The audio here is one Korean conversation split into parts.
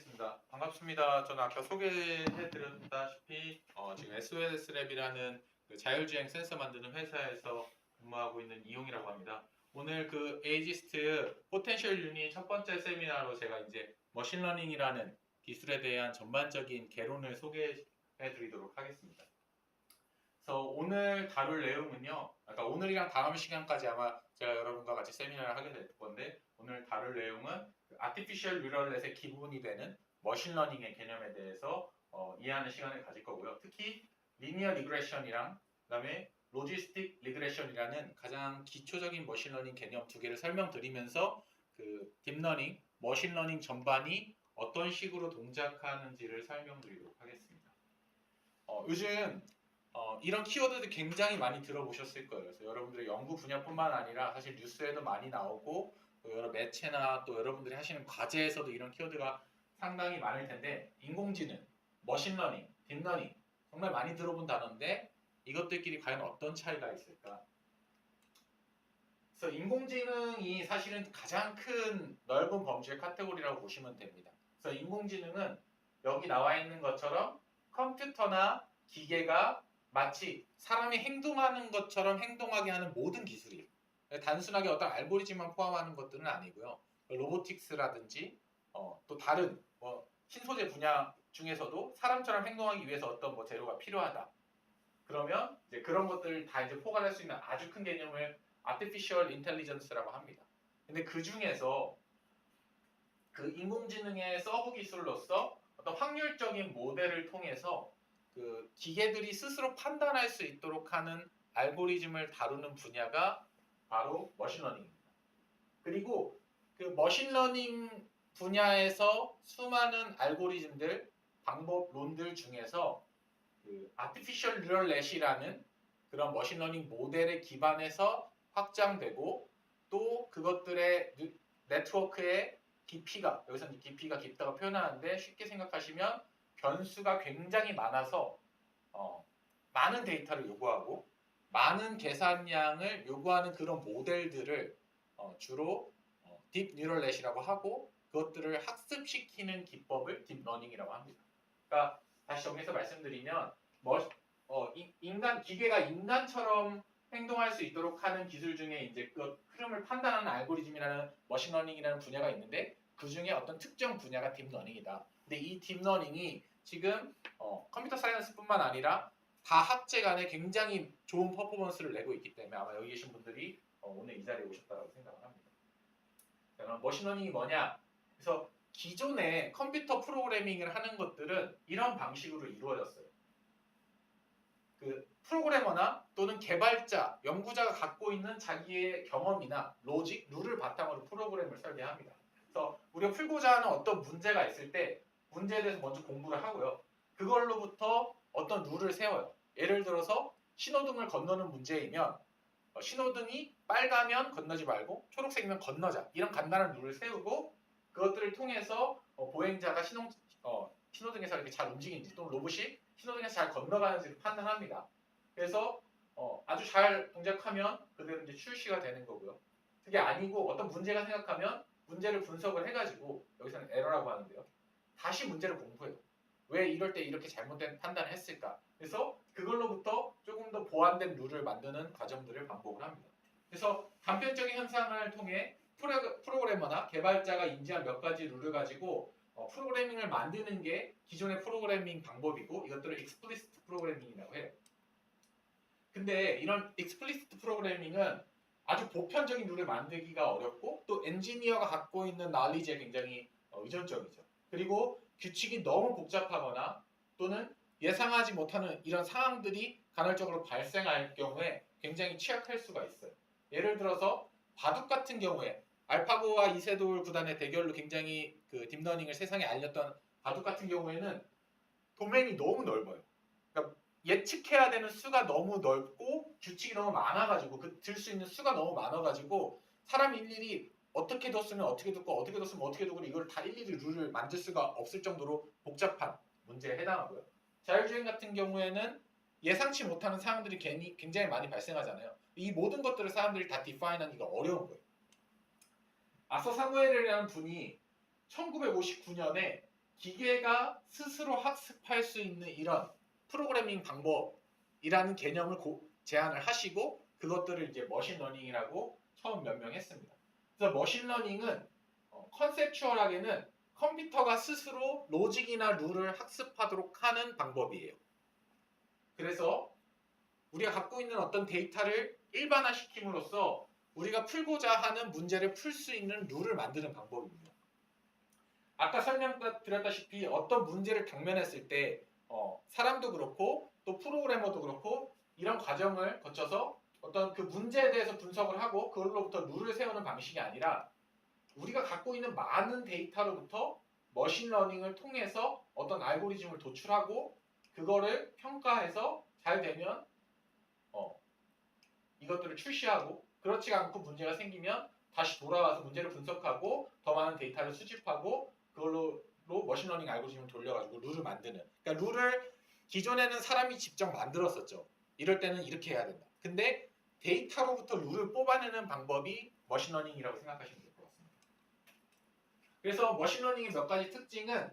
하겠습니다. 반갑습니다. 저는 아까 소개해드렸다시피 지금 SOS랩이라는 그 자율주행 센서 만드는 회사에서 근무하고 있는 이용이라고 합니다. 오늘 그 에이지스트 포텐셜 유닛 첫 번째 세미나로 제가 이제 머신러닝이라는 기술에 대한 전반적인 개론을 소개해드리도록 하겠습니다. 그래서 오늘 다룰 내용은요. 아까 오늘이랑 다음 시간까지 아마 제가 여러분과 같이 세미나를 하게 될 건데 오늘 다룰 내용은 아티피셜 뉴럴넷의 기본이 되는 머신러닝의 개념에 대해서 이해하는 시간을 가질 거고요. 특히 리니어 리그레션이랑 그다음에 로지스틱 리그레션이라는 가장 기초적인 머신러닝 개념 두 개를 설명드리면서 그 딥러닝, 머신러닝 전반이 어떤 식으로 동작하는지를 설명드리도록 하겠습니다. 요즘 이런 키워드들 굉장히 많이 들어보셨을 거예요. 그래서 여러분들의 연구 분야뿐만 아니라 사실 뉴스에도 많이 나오고 또 여러 매체나 또 여러분들이 하시는 과제에서도 이런 키워드가 상당히 많을 텐데 인공지능, 머신러닝, 딥러닝 정말 많이 들어본 단어인데 이것들끼리 과연 어떤 차이가 있을까? 그래서 인공지능이 사실은 가장 큰 넓은 범주의 카테고리라고 보시면 됩니다. 그래서 인공지능은 여기 나와 있는 것처럼 컴퓨터나 기계가 마치 사람이 행동하는 것처럼 행동하게 하는 모든 기술이에요. 단순하게 어떤 알고리즘만 포함하는 것들은 아니고요. 로보틱스라든지 또 다른 신소재 분야 중에서도 사람처럼 행동하기 위해서 어떤 재료가 필요하다. 그러면 이제 그런 것들을 다 이제 포괄할 수 있는 아주 큰 개념을 Artificial Intelligence라고 합니다. 근데 그 중에서 그 인공지능의 서브 기술로서 어떤 확률적인 모델을 통해서 그 기계들이 스스로 판단할 수 있도록 하는 알고리즘을 다루는 분야가 바로 머신러닝입니다. 그리고 그 머신러닝 분야에서 수많은 알고리즘들, 방법론들 중에서 그 아티피셜 뉴럴넷이라는 그런 머신러닝 모델에 기반해서 확장되고 또 그것들의 네트워크의 깊이가 여기서 깊이가 깊다고 표현하는데 쉽게 생각하시면 변수가 굉장히 많아서 많은 데이터를 요구하고 많은 계산량을 요구하는 그런 모델들을 주로 딥 뉴럴넷이라고 하고 그것들을 학습시키는 기법을 딥러닝이라고 합니다. 그러니까 다시 정리해서 말씀드리면 기계가 인간처럼 행동할 수 있도록 하는 기술 중에 이제 그 흐름을 판단하는 알고리즘이라는 머신러닝이라는 분야가 있는데 그 중에 어떤 특정 분야가 딥러닝이다. 근데 이 딥러닝이 지금 컴퓨터 사이언스뿐만 아니라 다 학제 간에 굉장히 좋은 퍼포먼스를 내고 있기 때문에 아마 여기 계신 분들이 오늘 이 자리에 오셨다고 생각을 합니다. 자, 그럼 머신러닝이 뭐냐? 그래서 기존에 컴퓨터 프로그래밍을 하는 것들은 이런 방식으로 이루어졌어요. 그 프로그래머나 또는 개발자, 연구자가 갖고 있는 자기의 경험이나 로직, 룰을 바탕으로 프로그램을 설계합니다. 그래서 우리가 풀고자 하는 어떤 문제가 있을 때 문제에 대해서 먼저 공부를 하고요. 그걸로부터 어떤 룰을 세워요. 예를 들어서 신호등을 건너는 문제이면 신호등이 빨가면 건너지 말고 초록색이면 건너자. 이런 간단한 룰을 세우고 그것들을 통해서 보행자가 신호등에서 이렇게 잘 움직이는지 또는 로봇이 신호등에서 잘 건너가는지를 판단합니다. 그래서 아주 잘 동작하면 그대로 이제 출시가 되는 거고요. 그게 아니고 어떤 문제가 생각하면 문제를 분석을 해가지고 여기서는 에러라고 하는데요. 다시 문제를 공부해요. 왜 이럴 때 이렇게 잘못된 판단을 했을까? 그래서 그걸로부터 조금 더 보완된 룰을 만드는 과정들을 반복을 합니다. 그래서 단편적인 현상을 통해 프로그래머나 개발자가 인지한 몇 가지 룰을 가지고 프로그래밍을 만드는 게 기존의 프로그래밍 방법이고 이것들을 explicit 프로그래밍이라고 해요. 근데 이런 explicit 프로그래밍은 아주 보편적인 룰을 만들기가 어렵고 또 엔지니어가 갖고 있는 knowledge에 굉장히 의존적이죠. 그리고 규칙이 너무 복잡하거나 또는 예상하지 못하는 이런 상황들이 간헐적으로 발생할 경우에 굉장히 취약할 수가 있어요. 예를 들어서 바둑 같은 경우에 알파고와 이세돌 구단의 대결로 굉장히 그 딥러닝을 세상에 알렸던 바둑 같은 경우에는 도메인이 너무 넓어요. 그러니까 예측해야 되는 수가 너무 넓고 규칙이 너무 많아가지고 그 들 수 있는 수가 너무 많아가지고 사람이 일일이 어떻게 뒀으면 어떻게 뒀고 어떻게 뒀으면 어떻게 두고 이걸 다 일일이 룰을 만들 수가 없을 정도로 복잡한 문제에 해당하고요. 자율주행 같은 경우에는 예상치 못하는 상황들이 굉장히 많이 발생하잖아요. 이 모든 것들을 사람들이 다 디파인하기가 어려운 거예요. 아서 사무엘이라는 분이 1959년에 기계가 스스로 학습할 수 있는 이런 프로그래밍 방법이라는 개념을 제안을 하시고 그것들을 이제 머신러닝이라고 처음 명명했습니다. 그래서 머신러닝은 컨셉추얼하게는 컴퓨터가 스스로 로직이나 룰을 학습하도록 하는 방법이에요. 그래서 우리가 갖고 있는 어떤 데이터를 일반화시킴으로써 우리가 풀고자 하는 문제를 풀 수 있는 룰을 만드는 방법입니다. 아까 설명드렸다시피 어떤 문제를 당면했을 때 사람도 그렇고 또 프로그래머도 그렇고 이런 과정을 거쳐서 어떤 그 문제에 대해서 분석을 하고 그걸로부터 룰을 세우는 방식이 아니라 우리가 갖고 있는 많은 데이터로부터 머신러닝을 통해서 어떤 알고리즘을 도출하고 그거를 평가해서 잘 되면 이것들을 출시하고 그렇지 않고 문제가 생기면 다시 돌아와서 문제를 분석하고 더 많은 데이터를 수집하고 그걸로 머신러닝 알고리즘을 돌려가지고 룰을 만드는. 그러니까 룰을 기존에는 사람이 직접 만들었었죠. 이럴 때는 이렇게 해야 된다. 근데 데이터로부터 룰을 뽑아내는 방법이 머신러닝이라고 생각하시면 될 것 같습니다. 그래서 머신러닝의 몇 가지 특징은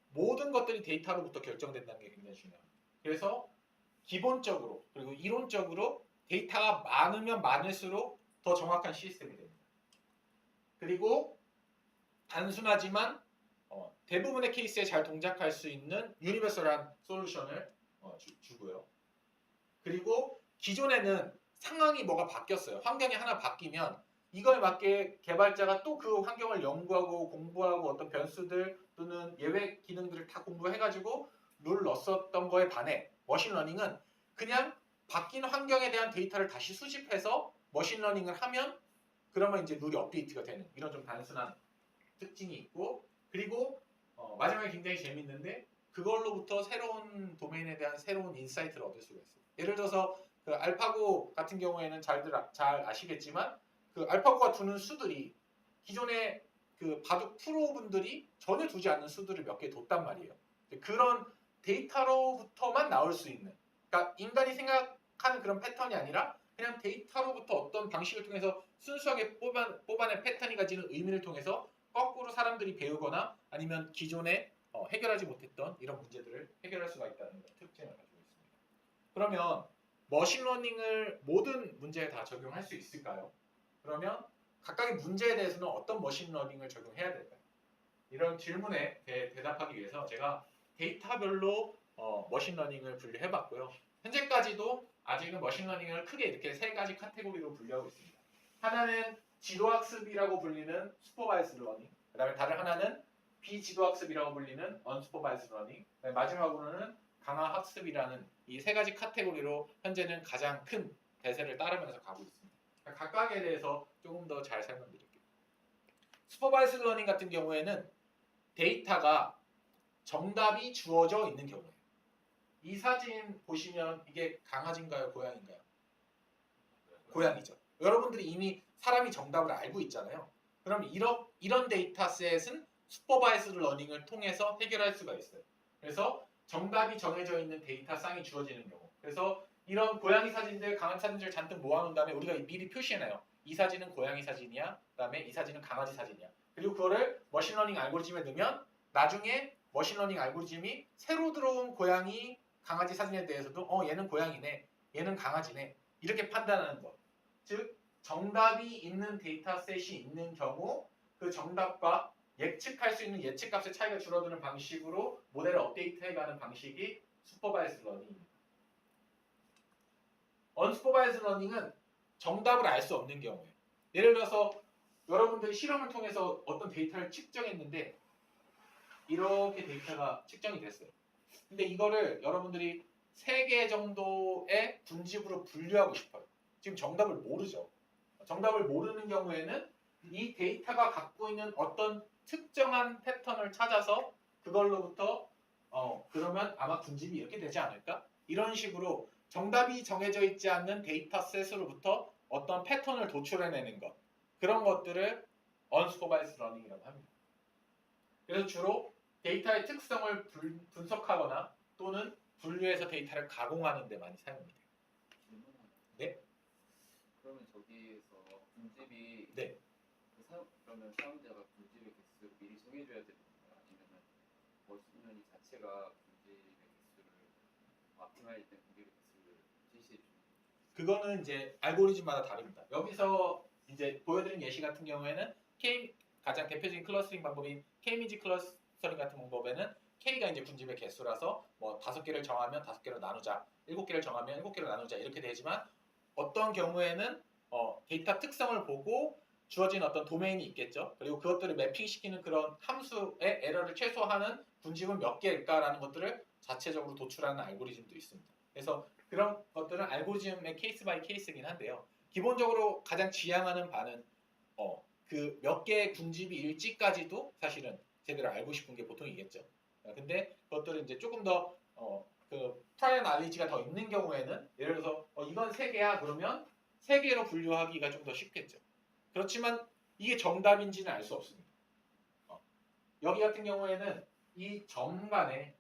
모든 것들이 데이터로부터 결정된다는 게 굉장히 중요합니다. 그래서 기본적으로 그리고 이론적으로 데이터가 많으면 많을수록 더 정확한 시스템이 됩니다. 그리고 단순하지만 대부분의 케이스에 잘 동작할 수 있는 유니버설한 솔루션을 주고요. 그리고 기존에는 상황이 뭐가 바뀌었어요. 환경이 하나 바뀌면 이거에 맞게 개발자가 또 그 환경을 연구하고 공부하고 어떤 변수들 또는 예외 기능들을 다 공부해가지고 룰 넣었었던 거에 반해 머신러닝은 그냥 바뀐 환경에 대한 데이터를 다시 수집해서 머신러닝을 하면 그러면 이제 룰이 업데이트가 되는 이런 좀 단순한 특징이 있고 그리고 마지막에 굉장히 재밌는데 그걸로부터 새로운 도메인에 대한 새로운 인사이트를 얻을 수가 있어요. 예를 들어서 그 알파고 같은 경우에는 잘 아시겠지만 그 알파고가 두는 수들이 기존의 그 바둑 프로분들이 전혀 두지 않는 수들을 몇 개 뒀단 말이에요. 그런 데이터로부터만 나올 수 있는 그러니까 인간이 생각하는 그런 패턴이 아니라 그냥 데이터로부터 어떤 방식을 통해서 순수하게 뽑아낸 패턴이 가지는 의미를 통해서 거꾸로 사람들이 배우거나 아니면 기존에 해결하지 못했던 이런 문제들을 해결할 수가 있다는 특징을 가지고 있습니다. 그러면 머신러닝을 모든 문제에 다 적용할 수 있을까요? 그러면 각각의 문제에 대해서는 어떤 머신러닝을 적용해야 될까요? 이런 질문에 대답하기 위해서 제가 데이터별로 머신러닝을 분류해봤고요. 현재까지도 아직은 머신러닝을 크게 이렇게 세 가지 카테고리로 분류하고 있습니다. 하나는 지도학습이라고 불리는 슈퍼바이스드 러닝, 그 다음에 다른 하나는 비지도학습이라고 불리는 언슈퍼바이스드 러닝, 마지막으로는 강화학습이라는 이 세 가지 카테고리로 현재는 가장 큰 대세를 따르면서 가고 있습니다. 각각에 대해서 조금 더 잘 설명드릴게요. 슈퍼바이스드 러닝 같은 경우에는 데이터가 정답이 주어져 있는 경우예요. 이 사진 보시면 이게 강아지인가요? 고양인가요? 고양이죠. 여러분들이 이미 사람이 정답을 알고 있잖아요. 그럼 이런 데이터셋은 슈퍼바이스드 러닝을 통해서 해결할 수가 있어요. 그래서 정답이 정해져 있는 데이터 쌍이 주어지는 경우. 그래서 이런 고양이 사진들, 강아지 사진들 잔뜩 모아놓은 다음에 우리가 미리 표시해놔요. 이 사진은 고양이 사진이야. 그다음에 이 사진은 강아지 사진이야. 그리고 그거를 머신러닝 알고리즘에 넣으면 나중에 머신러닝 알고리즘이 새로 들어온 고양이, 강아지 사진에 대해서도 얘는 고양이네, 얘는 강아지네 이렇게 판단하는 것. 즉 정답이 있는 데이터셋이 있는 경우 그 정답과 예측할 수 있는 예측값의 차이가 줄어드는 방식으로 모델을 업데이트해가는 방식이 슈퍼바이스드 러닝입니다. 언슈퍼바이스드 러닝은 정답을 알 수 없는 경우에 예를 들어서 여러분들이 실험을 통해서 어떤 데이터를 측정했는데 이렇게 데이터가 측정이 됐어요. 근데 이거를 여러분들이 3개 정도의 분집으로 분류하고 싶어요. 지금 정답을 모르죠. 정답을 모르는 경우에는 이 데이터가 갖고 있는 어떤 특정한 패턴을 찾아서 그걸로부터 그러면 아마 분집이 이렇게 되지 않을까? 이런 식으로 정답이 정해져 있지 않는 데이터셋으로부터 어떤 패턴을 도출해내는 것 그런 것들을 언슈퍼바이스드 러닝이라고 합니다. 그래서 주로 데이터의 특성을 분석하거나 또는 분류해서 데이터를 가공하는 데 많이 사용이 돼요. 네? 그러면 저기에서 분집이 네. 그러면 사용자가 분집의 개수를 미리 정해줘야 되는 건가요? 아니면 그러면 이 자체가 군집의 개수를 옵티마이즈 된 군집의 개수를 제시해 주는 그거는 이제 알고리즘마다 다릅니다. 여기서 이제 보여드린 예시 같은 경우에는 가장 대표적인 클러스터링 방법인 K-민지 클러스터링 같은 방법에는 K가 이제 군집의 개수라서 뭐 5개를 정하면 5개로 나누자, 7개를 정하면 7개로 나누자 이렇게 되지만 어떤 경우에는 데이터 특성을 보고 주어진 어떤 도메인이 있겠죠. 그리고 그것들을 매핑시키는 그런 함수의 에러를 최소화하는 군집은 몇 개일까라는 것들을 자체적으로 도출하는 알고리즘도 있습니다. 그래서 그런 것들은 알고리즘의 케이스 바이 케이스이긴 한데요. 기본적으로 가장 지향하는 바는 그 몇 개의 군집이 일지까지도 사실은 제대로 알고 싶은 게 보통이겠죠. 근데 그것들은 이제 조금 더 그 프라이어 날리지가 더 있는 경우에는 예를 들어서 이건 3개야 그러면 3개로 분류하기가 좀 더 쉽겠죠. 그렇지만 이게 정답인지는 알 수 없습니다. 여기 같은 경우에는 이 점 간에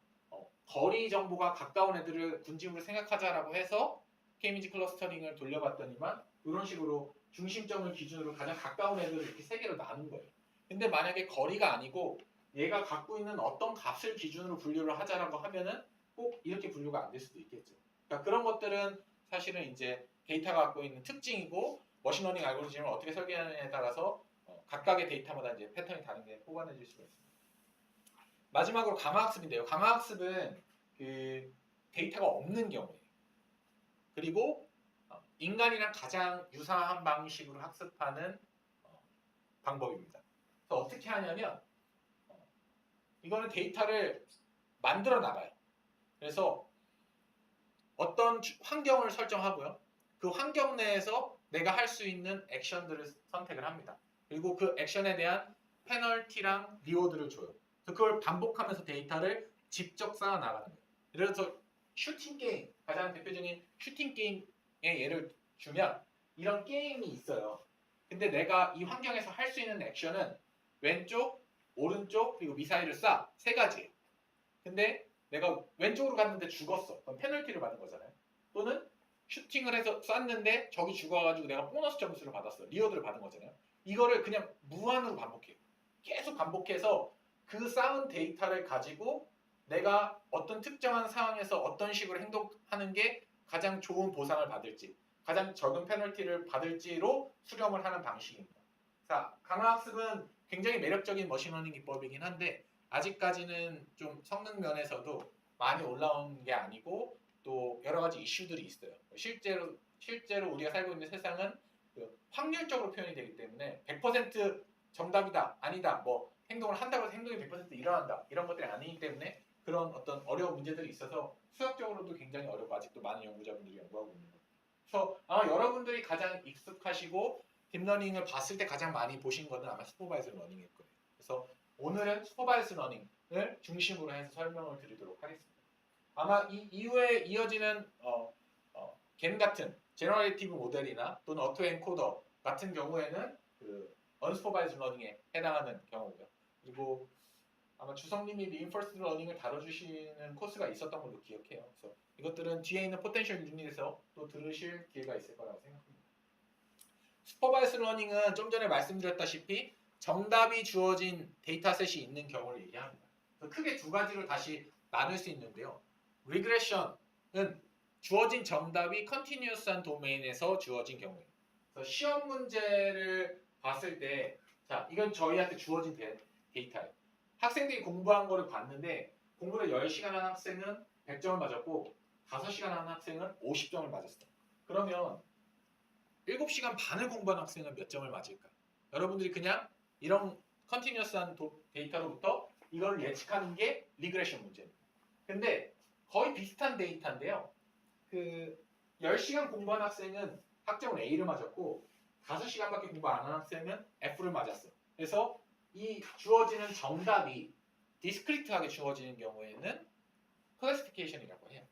거리 정보가 가까운 애들을 군집으로 생각하자라고 해서 K-민지 클러스터링을 돌려봤더니만 이런 식으로 중심점을 기준으로 가장 가까운 애들을 이렇게 3개로 나눈 거예요. 근데 만약에 거리가 아니고 얘가 갖고 있는 어떤 값을 기준으로 분류를 하자라고 하면은 꼭 이렇게 분류가 안 될 수도 있겠죠. 그러니까 그런 것들은 사실은 이제 데이터가 갖고 있는 특징이고 머신러닝 알고리즘을 어떻게 설계하느냐에 따라서 각각의 데이터마다 이제 패턴이 다른 게 뽑아내질 수가 있습니다. 마지막으로 강화학습인데요. 강화학습은 그 데이터가 없는 경우에요. 그리고 인간이랑 가장 유사한 방식으로 학습하는 방법입니다. 그래서 어떻게 하냐면 이거는 데이터를 만들어 나가요. 그래서 어떤 환경을 설정하고요. 그 환경 내에서 내가 할 수 있는 액션들을 선택을 합니다. 그리고 그 액션에 대한 페널티랑 리워드를 줘요. 그걸 반복하면서 데이터를 직접 쌓아 나가는 거예요. 예를 들어서 슈팅 게임, 가장 대표적인 슈팅 게임의 예를 주면 이런 게임이 있어요. 근데 내가 이 환경에서 할 수 있는 액션은 왼쪽, 오른쪽, 그리고 미사일을 쏴. 3가지. 근데 내가 왼쪽으로 갔는데 죽었어. 그럼 페널티를 받는 거잖아요. 또는 슈팅을 해서 쐈는데 적이 죽어가지고 내가 보너스 점수를 받았어. 리워드를 받은 거잖아요. 이거를 그냥 무한으로 반복해요. 계속 반복해서 그 쌓은 데이터를 가지고 내가 어떤 특정한 상황에서 어떤 식으로 행동하는 게 가장 좋은 보상을 받을지, 가장 적은 페널티를 받을지로 수렴을 하는 방식입니다. 자, 강화학습은 굉장히 매력적인 머신러닝 기법이긴 한데 아직까지는 좀 성능 면에서도 많이 올라온 게 아니고 또 여러 가지 이슈들이 있어요. 실제로 우리가 살고 있는 세상은 그 확률적으로 표현이 되기 때문에 100% 정답이다, 아니다, 뭐 행동을 한다고 해서 행동이 100% 일어난다 이런 것들이 아니기 때문에 그런 어떤 어려운 문제들이 있어서 수학적으로도 굉장히 어렵고 아직도 많은 연구자분들이 연구하고 있는 거예요. 그래서 아마 여러분들이 가장 익숙하시고 딥러닝을 봤을 때 가장 많이 보신 거는 아마 슈퍼바이저 러닝일 거예요. 그래서 오늘은 슈퍼바이저 러닝을 중심으로 해서 설명을 드리도록 하겠습니다. 아마 이 이후에 이어지는 겐 같은 제너레이티브 모델이나 또는 어토 엔코더 같은 경우에는 그 언슈퍼바이저 러닝에 해당하는 경우고요. 그리고 아마 주성님이 리인포스드 러닝을 다뤄주시는 코스가 있었던 걸로 기억해요. 그래서 이것들은 뒤에 있는 포텐셜 유닛에서 또 들으실 기회가 있을 거라고 생각합니다. 슈퍼바이스 러닝은 좀 전에 말씀드렸다시피 정답이 주어진 데이터셋이 있는 경우를 얘기합니다. 크게 2가지로 다시 나눌 수 있는데요. 리그레션은 주어진 정답이 컨티뉴어스한 도메인에서 주어진 경우예요. 그래서 시험 문제를 봤을 때, 자, 이건 저희한테 주어진 데이터예요. 학생들이 공부한 거를 봤는데 공부를 10시간 한 학생은 100점을 맞았고 5시간 한 학생은 50점을 맞았어요. 그러면 7시간 반을 공부한 학생은 몇 점을 맞을까? 여러분들이 그냥 이런 컨티뉴어스한 데이터로부터 이걸 예측하는 게 리그레션 문제입니다. 근데 거의 비슷한 데이터인데요. 그 10시간 공부한 학생은 학점을 A를 맞았고 5시간밖에 공부 안 한 학생은 F를 맞았어요. 그래서 이 주어지는 정답이 디스크리트하게 주어지는 경우에는 클래시피케이션이라고 해요.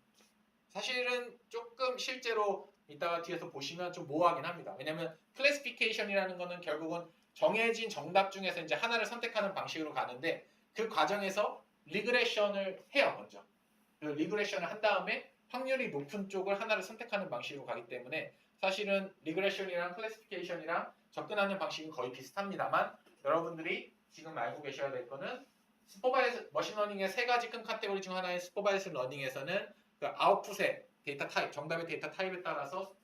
사실은 조금 실제로 이따가 뒤에서 보시면 좀 모호하긴 합니다. 왜냐하면 클래시피케이션이라는 거는 결국은 정해진 정답 중에서 이제 하나를 선택하는 방식으로 가는데 그 과정에서 리그레션을 해요. 먼저 그 리그레션을 한 다음에 확률이 높은 쪽을 하나를 선택하는 방식으로 가기 때문에 사실은 리그레션이랑 클래시피케이션이랑 접근하는 방식은 거의 비슷합니다만 여러분들이 지금 알고 계셔야 될 거는 슈퍼바이즈 머신러닝의 세 가지 큰 카테고리 중 하나인 슈퍼바이즈 러닝에서는 그 아웃풋의 데이터 타입, 정답의 데이터 타입에 따라서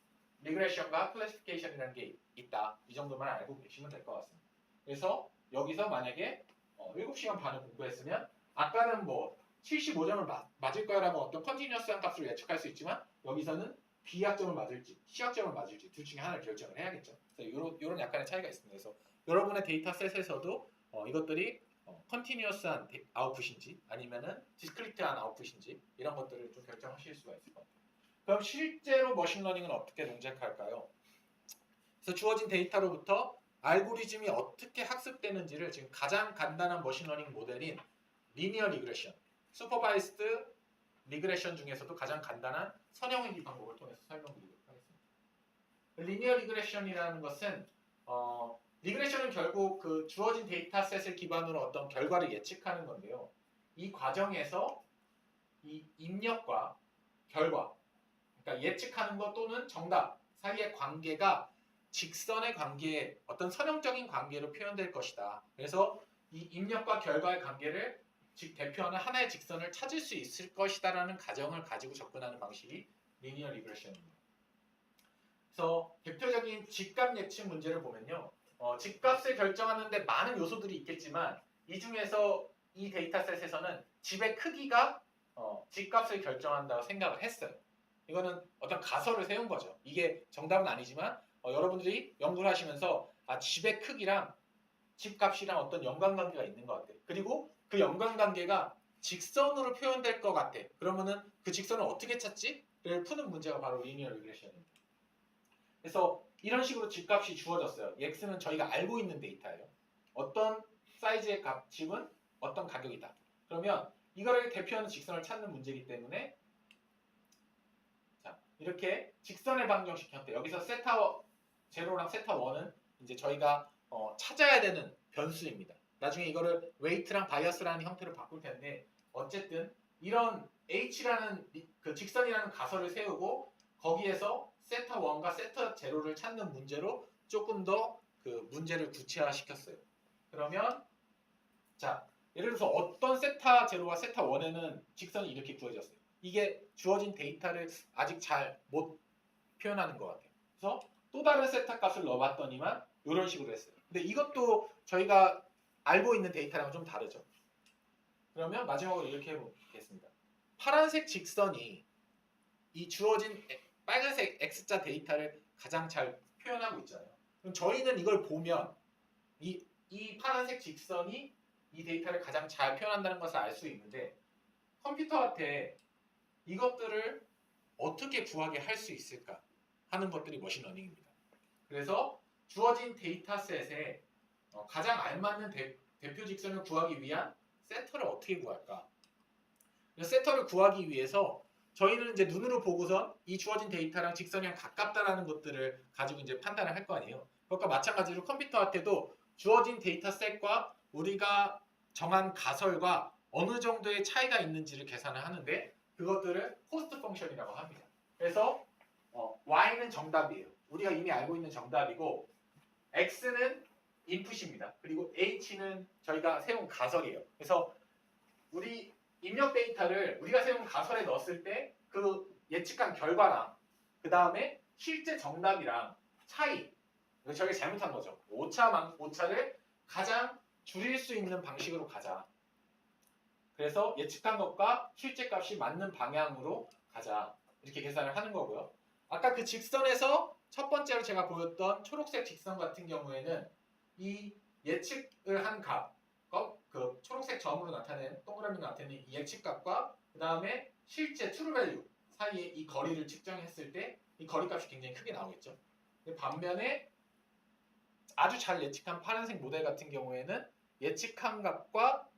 리그레션과 클래시피케이션이라는 게 있다. 이 정도만 알고 계시면 될 것 같습니다. 그래서 여기서 만약에 7시간 반을 공부했으면 아까는 뭐 75점을 맞을 거라고 어떤 컨티뉴어스한 값으로 예측할 수 있지만 여기서는 B학점을 맞을지 C학점을 맞을지 둘 중에 하나를 결정을 해야겠죠. 그래서 이런 약간의 차이가 있습니다. 그래서 여러분의 데이터셋에서도 이것들이 컨티뉴어스한 아웃풋인지 아니면은 디스크리트한 아웃풋인지 이런 것들을 좀 결정하실 수가 있을 것 같아요. 그럼 실제로 머신러닝은 어떻게 동작할까요? 그래서 주어진 데이터로부터 알고리즘이 어떻게 학습되는지를 지금 가장 간단한 머신러닝 모델인 리니어 리그레션, 슈퍼바이스드 리그레션 중에서도 가장 간단한 선형회귀 방법을 통해서 설명드리도록 하겠습니다. 리니어 리그레션이라는 것은 리그레션은 결국 그 주어진 데이터셋을 기반으로 어떤 결과를 예측하는 건데요. 이 과정에서 이 입력과 결과, 그러니까 예측하는 것 또는 정답 사이의 관계가 직선의 관계, 어떤 선형적인 관계로 표현될 것이다. 그래서 이 입력과 결과의 관계를 즉 대표하는 하나의 직선을 찾을 수 있을 것이다라는 가정을 가지고 접근하는 방식이 리니어 리그레션입니다. 그래서 대표적인 집값 예측 문제를 보면요. 집값을 결정하는데 많은 요소들이 있겠지만 이 중에서 이 데이터셋에서는 집의 크기가 집값을 결정한다고 생각을 했어요. 이거는 어떤 가설을 세운 거죠. 이게 정답은 아니지만 여러분들이 연구를 하시면서 집의 크기랑 집값이랑 어떤 연관관계가 있는 것 같아. 그리고 그 연관관계가 직선으로 표현될 것 같아. 그러면은 그 직선을 어떻게 찾지?를 푸는 문제가 바로 리니어 리그레션입니다. 그래서 이런 식으로 집값이 주어졌어요. x는 저희가 알고 있는 데이터예요. 어떤 사이즈의 집은 어떤 가격이다. 그러면 이거를 대표하는 직선을 찾는 문제이기 때문에 자, 이렇게 직선을 방정시켰대. 여기서 세타 제로랑 세타 1은 이제 저희가 찾아야 되는 변수입니다. 나중에 이거를 웨이트랑 바이어스라는 형태로 바꿀 텐데 어쨌든 이런 h라는 그 직선이라는 가설을 세우고 거기에서 세타 1과 세타 제로를 찾는 문제로 조금 더 그 문제를 구체화 시켰어요. 그러면 자 예를 들어서 어떤 세타 제로와 세타 1에는 직선이 이렇게 구해졌어요. 이게 주어진 데이터를 아직 잘 못 표현하는 것 같아요. 그래서 또 다른 세타 값을 넣어봤더니만 이런 식으로 했어요. 근데 이것도 저희가 알고 있는 데이터랑은 좀 다르죠. 그러면 마지막으로 이렇게 해보겠습니다. 파란색 직선이 이 주어진 빨간색 X자 데이터를 가장 잘 표현하고 있잖아요. 그럼 저희는 이걸 보면 이 파란색 직선이 이 데이터를 가장 잘 표현한다는 것을 알 수 있는데 컴퓨터한테 이것들을 어떻게 구하게 할 수 있을까 하는 것들이 머신러닝입니다. 그래서 주어진 데이터셋에 가장 알맞는 대표 직선을 구하기 위한 세터를 어떻게 구할까? 세터를 구하기 위해서 저희는 이제 눈으로 보고선 이 주어진 데이터랑 직선이랑 가깝다라는 것들을 가지고 이제 판단을 할 거 아니에요. 그것과 마찬가지로 컴퓨터한테도 주어진 데이터셋과 우리가 정한 가설과 어느 정도의 차이가 있는지를 계산을 하는데 그것들을 코스트 펑션이라고 합니다. 그래서 y는 정답이에요. 우리가 이미 알고 있는 정답이고 x는 인풋입니다. 그리고 h는 저희가 세운 가설이에요. 그래서 우리 입력 데이터를 우리가 세운 가설에 넣었을 때 그 예측한 결과랑 그 다음에 실제 정답이랑 차이 저희가 잘못한 거죠. 오차를 가장 줄일 수 있는 방식으로 가자. 그래서 예측한 것과 실제 값이 맞는 방향으로 가자. 이렇게 계산을 하는 거고요. 아까 그 직선에서 첫 번째로 제가 보였던 초록색 직선 같은 경우에는 이 예측을 한 값, 그 초록색 점으로 나타낸 동그라미로 나타낸 이 예측값과 그 다음에 실제 true value 사이에 이 거리를 측정했을 때 이 거리값이 굉장히 크게 나오겠죠. 반면에 아주 잘 예측한 파란색 모델 같은 경우에는 예측한 값과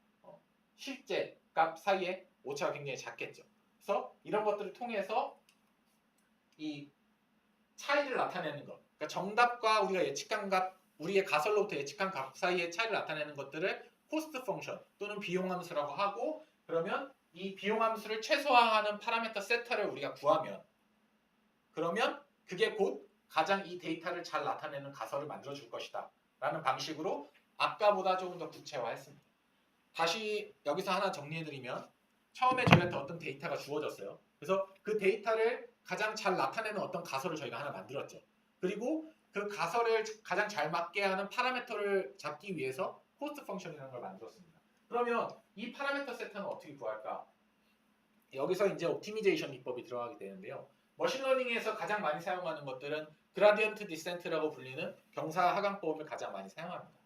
실제 값 사이에 오차가 굉장히 작겠죠. 그래서 이런 것들을 통해서 이 차이를 나타내는 것, 그러니까 정답과 우리가 예측한 값, 우리의 가설로부터 예측한 값 사이의 차이를 나타내는 것들을 코스트 펑션 또는 비용 함수라고 하고 그러면 이 비용 함수를 최소화하는 파라미터 세터를 우리가 구하면 그러면 그게 곧 가장 이 데이터를 잘 나타내는 가설을 만들어 줄 것이다 라는 방식으로 아까보다 조금 더 구체화했습니다. 다시 여기서 하나 정리해드리면 처음에 저희한테 어떤 데이터가 주어졌어요. 그래서 그 데이터를 가장 잘 나타내는 어떤 가설을 저희가 하나 만들었죠. 그리고 그 가설을 가장 잘 맞게 하는 파라미터를 잡기 위해서 코스트 펑션이라는 걸 만들었습니다. 그러면 이 파라미터 세트는 어떻게 구할까? 여기서 이제 옵티미제이션 기법이 들어가게 되는데요. 머신러닝에서 가장 많이 사용하는 것들은 그라디언트 디센트라고 불리는 경사 하강법을 가장 많이 사용합니다.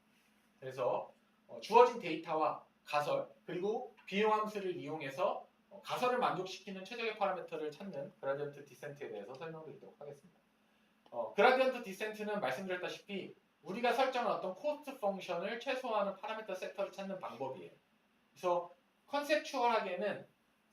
그래서 주어진 데이터와 가설 그리고 비용 함수를 이용해서 가설을 만족시키는 최적의 파라미터를 찾는 그라디언트 디센트에 대해서 설명드리도록 하겠습니다. 그라디언트 디센트는 말씀드렸다시피 우리가 설정한 어떤 코스트 펑션을 최소화하는 파라미터 섹터를 찾는 방법이에요. 그래서 컨셉추얼하게는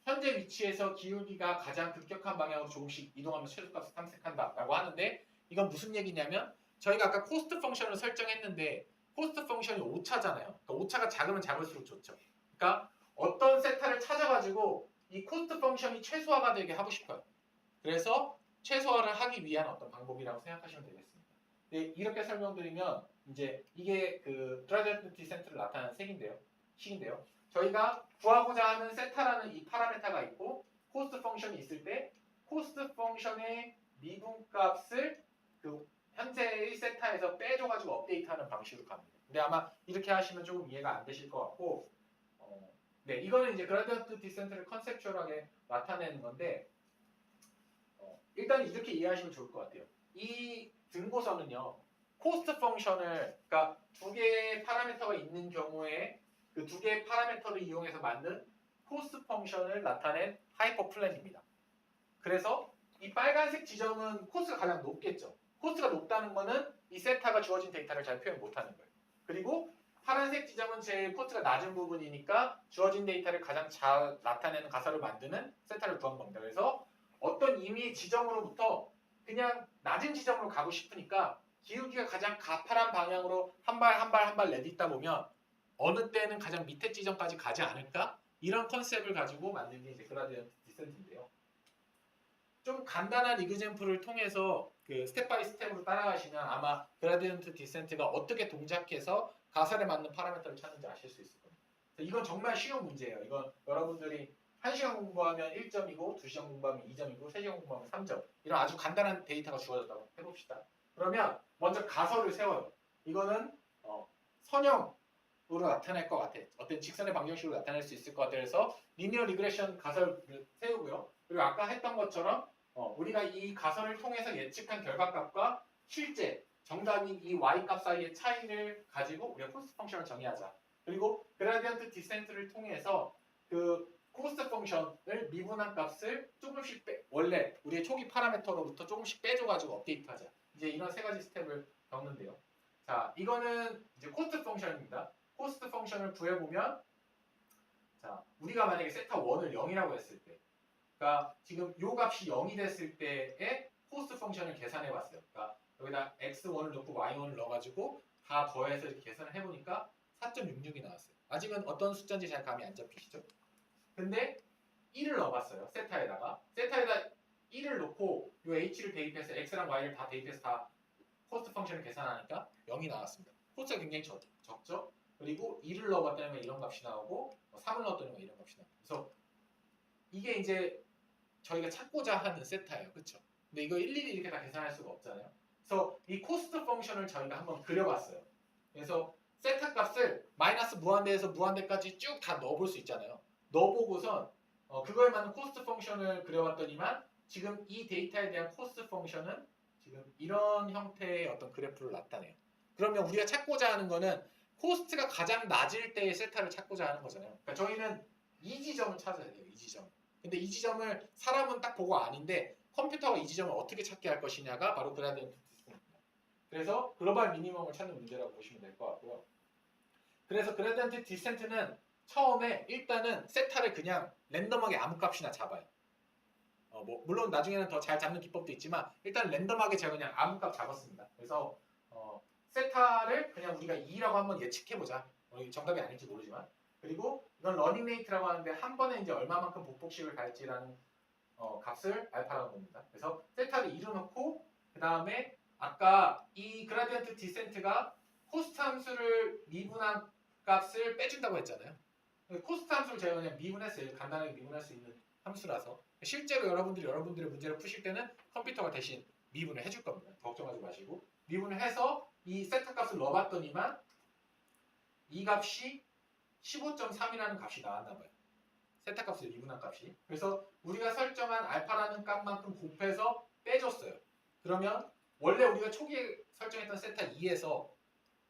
현재 위치에서 기울기가 가장 급격한 방향으로 조금씩 이동하면서 최소값을 탐색한다라고 하는데 이건 무슨 얘기냐면 저희가 아까 코스트 펑션을 설정했는데 코스트 펑션이 오차잖아요. 그러니까 오차가 작으면 작을수록 좋죠. 그러니까 어떤 세타를 찾아가지고 이 코스트 펑션이 최소화가 되게 하고 싶어요. 그래서 최소화를 하기 위한 어떤 방법이라고 생각하시면 되겠습니다. 네, 이렇게 설명드리면 이제 이게 그 그라디언트 디센트를 나타내는 식인데요. 저희가 구하고자 하는 세타라는 이 파라미터가 있고 코스트 펑션이 있을 때 코스트 펑션의 미분값을 그 현재의 세타에서 빼줘가지고 업데이트하는 방식으로 갑니다. 근데 아마 이렇게 하시면 조금 이해가 안 되실 것 같고 네, 이거는 이제 그라디언트 디센트를 컨셉추얼하게 나타내는 건데 일단 이렇게 이해하시면 좋을 것 같아요. 이 등고선은요. 코스트 펑션을 그러니까 두 개의 파라미터가 있는 경우에 그 두 개의 파라미터를 이용해서 만든 코스트 펑션을 나타낸 하이퍼플랜입니다. 그래서 이 빨간색 지점은 코스트가 가장 높겠죠. 코스트가 높다는 거는 이 세타가 주어진 데이터를 잘 표현 못하는 거예요. 그리고 파란색 지점은 제일 코스트가 낮은 부분이니까 주어진 데이터를 가장 잘 나타내는 가설을 만드는 세타를 구한 겁니다. 그래서 어떤 임의 지점으로부터 그냥 낮은 지점으로 가고 싶으니까 기울기가 가장 가파른 방향으로 한 발 내딛다 보면 어느 때는 가장 밑에 지점까지 가지 않을까? 이런 컨셉을 가지고 만든 게 이제 그라디언트 디센트인데요. 좀 간단한 이그젬플을 통해서 그 스텝 바이 스텝으로 따라가시면 아마 그라디언트 디센트가 어떻게 동작해서 가설에 맞는 파라미터를 찾는지 아실 수 있을 겁니다. 이건 정말 쉬운 문제예요. 이건 여러분들이 1시간 공부하면 1점이고 2시간 공부하면 2점이고 3시간 공부하면 3점 이런 아주 간단한 데이터가 주어졌다고 해봅시다. 그러면 먼저 가설을 세워요. 이거는 선형으로 나타낼 것 같아. 어떤 직선의 방정식으로 나타낼 수 있을 것 같아. 그래서 리니어 리그레션 가설을 세우고요. 그리고 아까 했던 것처럼 우리가 이 가설을 통해서 예측한 결과값과 실제 정답인 이 y값 사이의 차이를 가지고 우리가 코스트 펑션을 정의하자. 그리고 그라디언트 디센트를 통해서 그 코스트 펑션을 미분한 값을 조금씩 원래 우리의 초기 파라미터로부터 조금씩 빼줘가지고 업데이트하자. 이제 이런 세 가지 스텝을 겪는데요. 자, 이거는 이제 코스트 펑션입니다. 코스트 펑션을 구해보면 자, 우리가 만약에 세타 1을 0이라고 했을 때 그러니까 지금 요 값이 0이 됐을 때의 코스트 펑션을 계산해 봤어요. 그러니까 여기다 x1을 넣고 y1을 넣어가지고 다 더해서 이렇게 계산을 해보니까 4.66이 나왔어요. 아직은 어떤 숫자인지 잘 감이 안 잡히시죠? 근데 1을 넣어봤어요. 세타에다 1을 넣고 요 h를 대입해서 x랑 y를 다 대입해서 다 코스트 펑션을 계산하니까 0이 나왔습니다. 코스트가 굉장히 적죠? 그리고 2를 넣어봤더니 이런 값이 나오고 3을 넣었더니 이런 값이 나오고 그래서 이게 이제 저희가 찾고자 하는 세타예요. 그렇죠? 근데 이거 일일이 이렇게 다 계산할 수가 없잖아요. 그래서 이 코스트 펑션을 저희가 한번 그려봤어요. 그래서 세타 값을 마이너스 무한대에서 무한대까지 쭉 다 넣어볼 수 있잖아요. 넣어보고선 그거에 맞는 코스트 펑션을 그려봤더니만 지금 이 데이터에 대한 코스트 펑션은 지금 이런 형태의 어떤 그래프를 나타내요. 그러면 우리가 찾고자 하는 거는 코스트가 가장 낮을 때의 세타를 찾고자 하는 거잖아요. 그러니까 저희는 이 지점을 찾아야 돼요. 이 지점. 근데 이 지점을 사람은 딱 보고 아는데 컴퓨터가 이 지점을 어떻게 찾게 할 것이냐가 바로 그라디언트 디센트입니다. 그래서 글로벌 미니멈을 찾는 문제라고 보시면 될 것 같고요. 그래서 그라디언트 디센트는 처음에 일단은 세타를 그냥 랜덤하게 아무 값이나 잡아요. 물론 나중에는 더 잘 잡는 기법도 있지만 일단 랜덤하게 제가 그냥 아무 값 잡았습니다. 그래서 세타를 그냥 우리가 2라고 한번 예측해보자. 정답이 아닐지 모르지만 그리고 이건 러닝 레이트라고 하는데 한 번에 이제 얼마만큼 복복식을 갈지라는 값을 알파라고 봅니다. 그래서 세타를 2로 넣고 그 다음에 아까 이 그라디언트 디센트가 코스트 함수를 미분한 값을 빼준다고 했잖아요. 코스트 함수를 제가 그냥 미분했어요. 간단하게 미분할 수 있는 함수라서. 실제로 여러분들이 여러분들의 문제를 푸실 때는 컴퓨터가 대신 미분을 해줄 겁니다. 걱정하지 마시고. 미분을 해서 이 세타 값을 넣어봤더니만 이 값이 15.3이라는 값이 나왔나 봐요. 세타 값을 미분한 값이. 그래서 우리가 설정한 알파라는 값만큼 곱해서 빼줬어요. 그러면 원래 우리가 초기에 설정했던 세타 2에서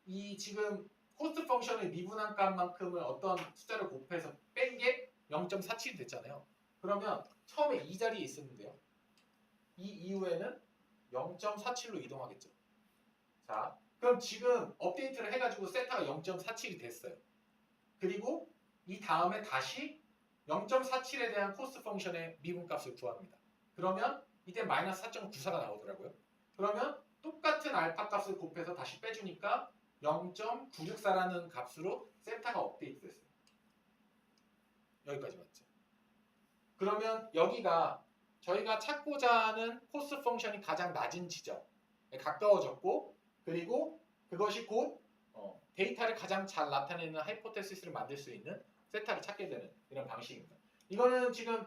이 지금 코스트 펑션의 미분한 값만큼을 어떤 숫자를 곱해서 뺀 게 0.47이 됐잖아요. 그러면 처음에 이 자리에 있었는데요. 이 이후에는 0.47로 이동하겠죠. 자, 그럼 지금 업데이트를 해가지고 세타가 0.47이 됐어요. 그리고 이 다음에 다시 0.47에 대한 코스트 펑션의 미분값을 구합니다. 그러면 이때 마이너스 4.94가 나오더라고요. 그러면 똑같은 알파 값을 곱해서 다시 빼주니까 0.964라는 값으로 세타가 업데이트 됐어요. 여기까지 맞죠? 그러면 여기가 저희가 찾고자 하는 코스트 펑션이 가장 낮은 지점에 가까워졌고, 그리고 그것이 곧 데이터를 가장 잘 나타내는 하이포테시스를 만들 수 있는 세타를 찾게 되는 이런 방식입니다. 이거는 지금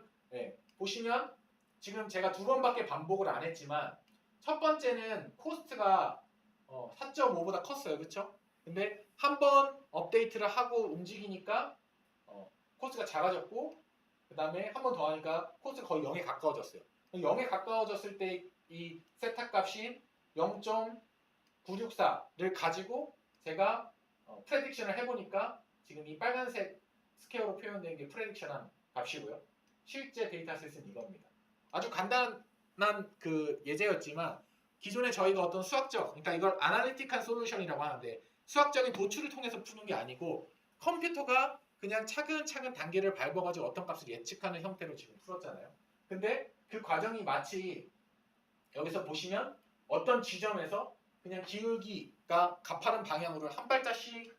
보시면 지금 제가 2번밖에 반복을 안 했지만 첫 번째는 코스트가 4.5보다 컸어요. 그렇죠? 근데 한 번 업데이트를 하고 움직이니까 코스트가 작아졌고, 그 다음에 한 번 더 하니까 코스트가 거의 0에 가까워졌어요. 0에 가까워졌을 때 이 세타 값인 0.964를 가지고 제가 프레딕션을 해보니까 지금 이 빨간색 스퀘어로 표현된 게 프레딕션한 값이고요. 실제 데이터셋은 이겁니다. 아주 간단한 그 예제였지만 기존에 저희가 어떤 수학적, 그러니까 이걸 아날리틱한 솔루션이라고 하는데 수학적인 도출을 통해서 푸는 게 아니고 컴퓨터가 그냥 차근차근 단계를 밟아가지고 어떤 값을 예측하는 형태로 지금 풀었잖아요. 근데 그 과정이 마치 여기서 보시면 어떤 지점에서 그냥 기울기가 가파른 방향으로 한 발짝씩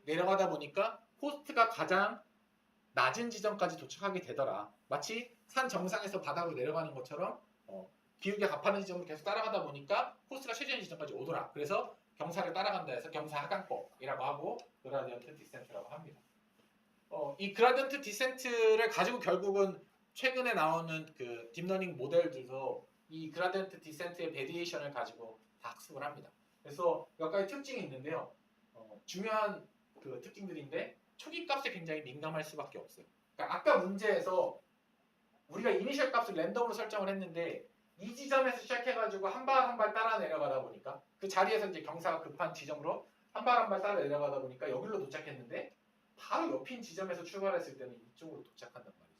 내려가다 보니까 코스트가 가장 낮은 지점까지 도착하게 되더라. 마치 산 정상에서 바닥으로 내려가는 것처럼 기울기가 가파른 지점을 계속 따라가다 보니까 코스트가 최저인 지점까지 오더라. 그래서 경사를 따라간다 해서 경사 하강법이라고 하고 그라디언트 디센트라고 합니다. 이 그라디언트 디센트를 가지고 결국은 최근에 나오는 그 딥러닝 모델들도 이 그라디언트 디센트의 베리에이션을 가지고 다 학습을 합니다. 그래서 몇 가지 특징이 있는데요. 중요한 그 특징들인데 초기 값에 굉장히 민감할 수밖에 없어요. 그러니까 아까 문제에서 우리가 이니셜 값을 랜덤으로 설정을 했는데 이 지점에서 시작해가지고 한 발 한 발 따라 내려가다 보니까 그 자리에서 이제 경사가 급한 지점으로 한 발 한 발 따라 내려가다 보니까 여기로 도착했는데 바로 옆인 지점에서 출발했을 때는 이쪽으로 도착한단 말이죠.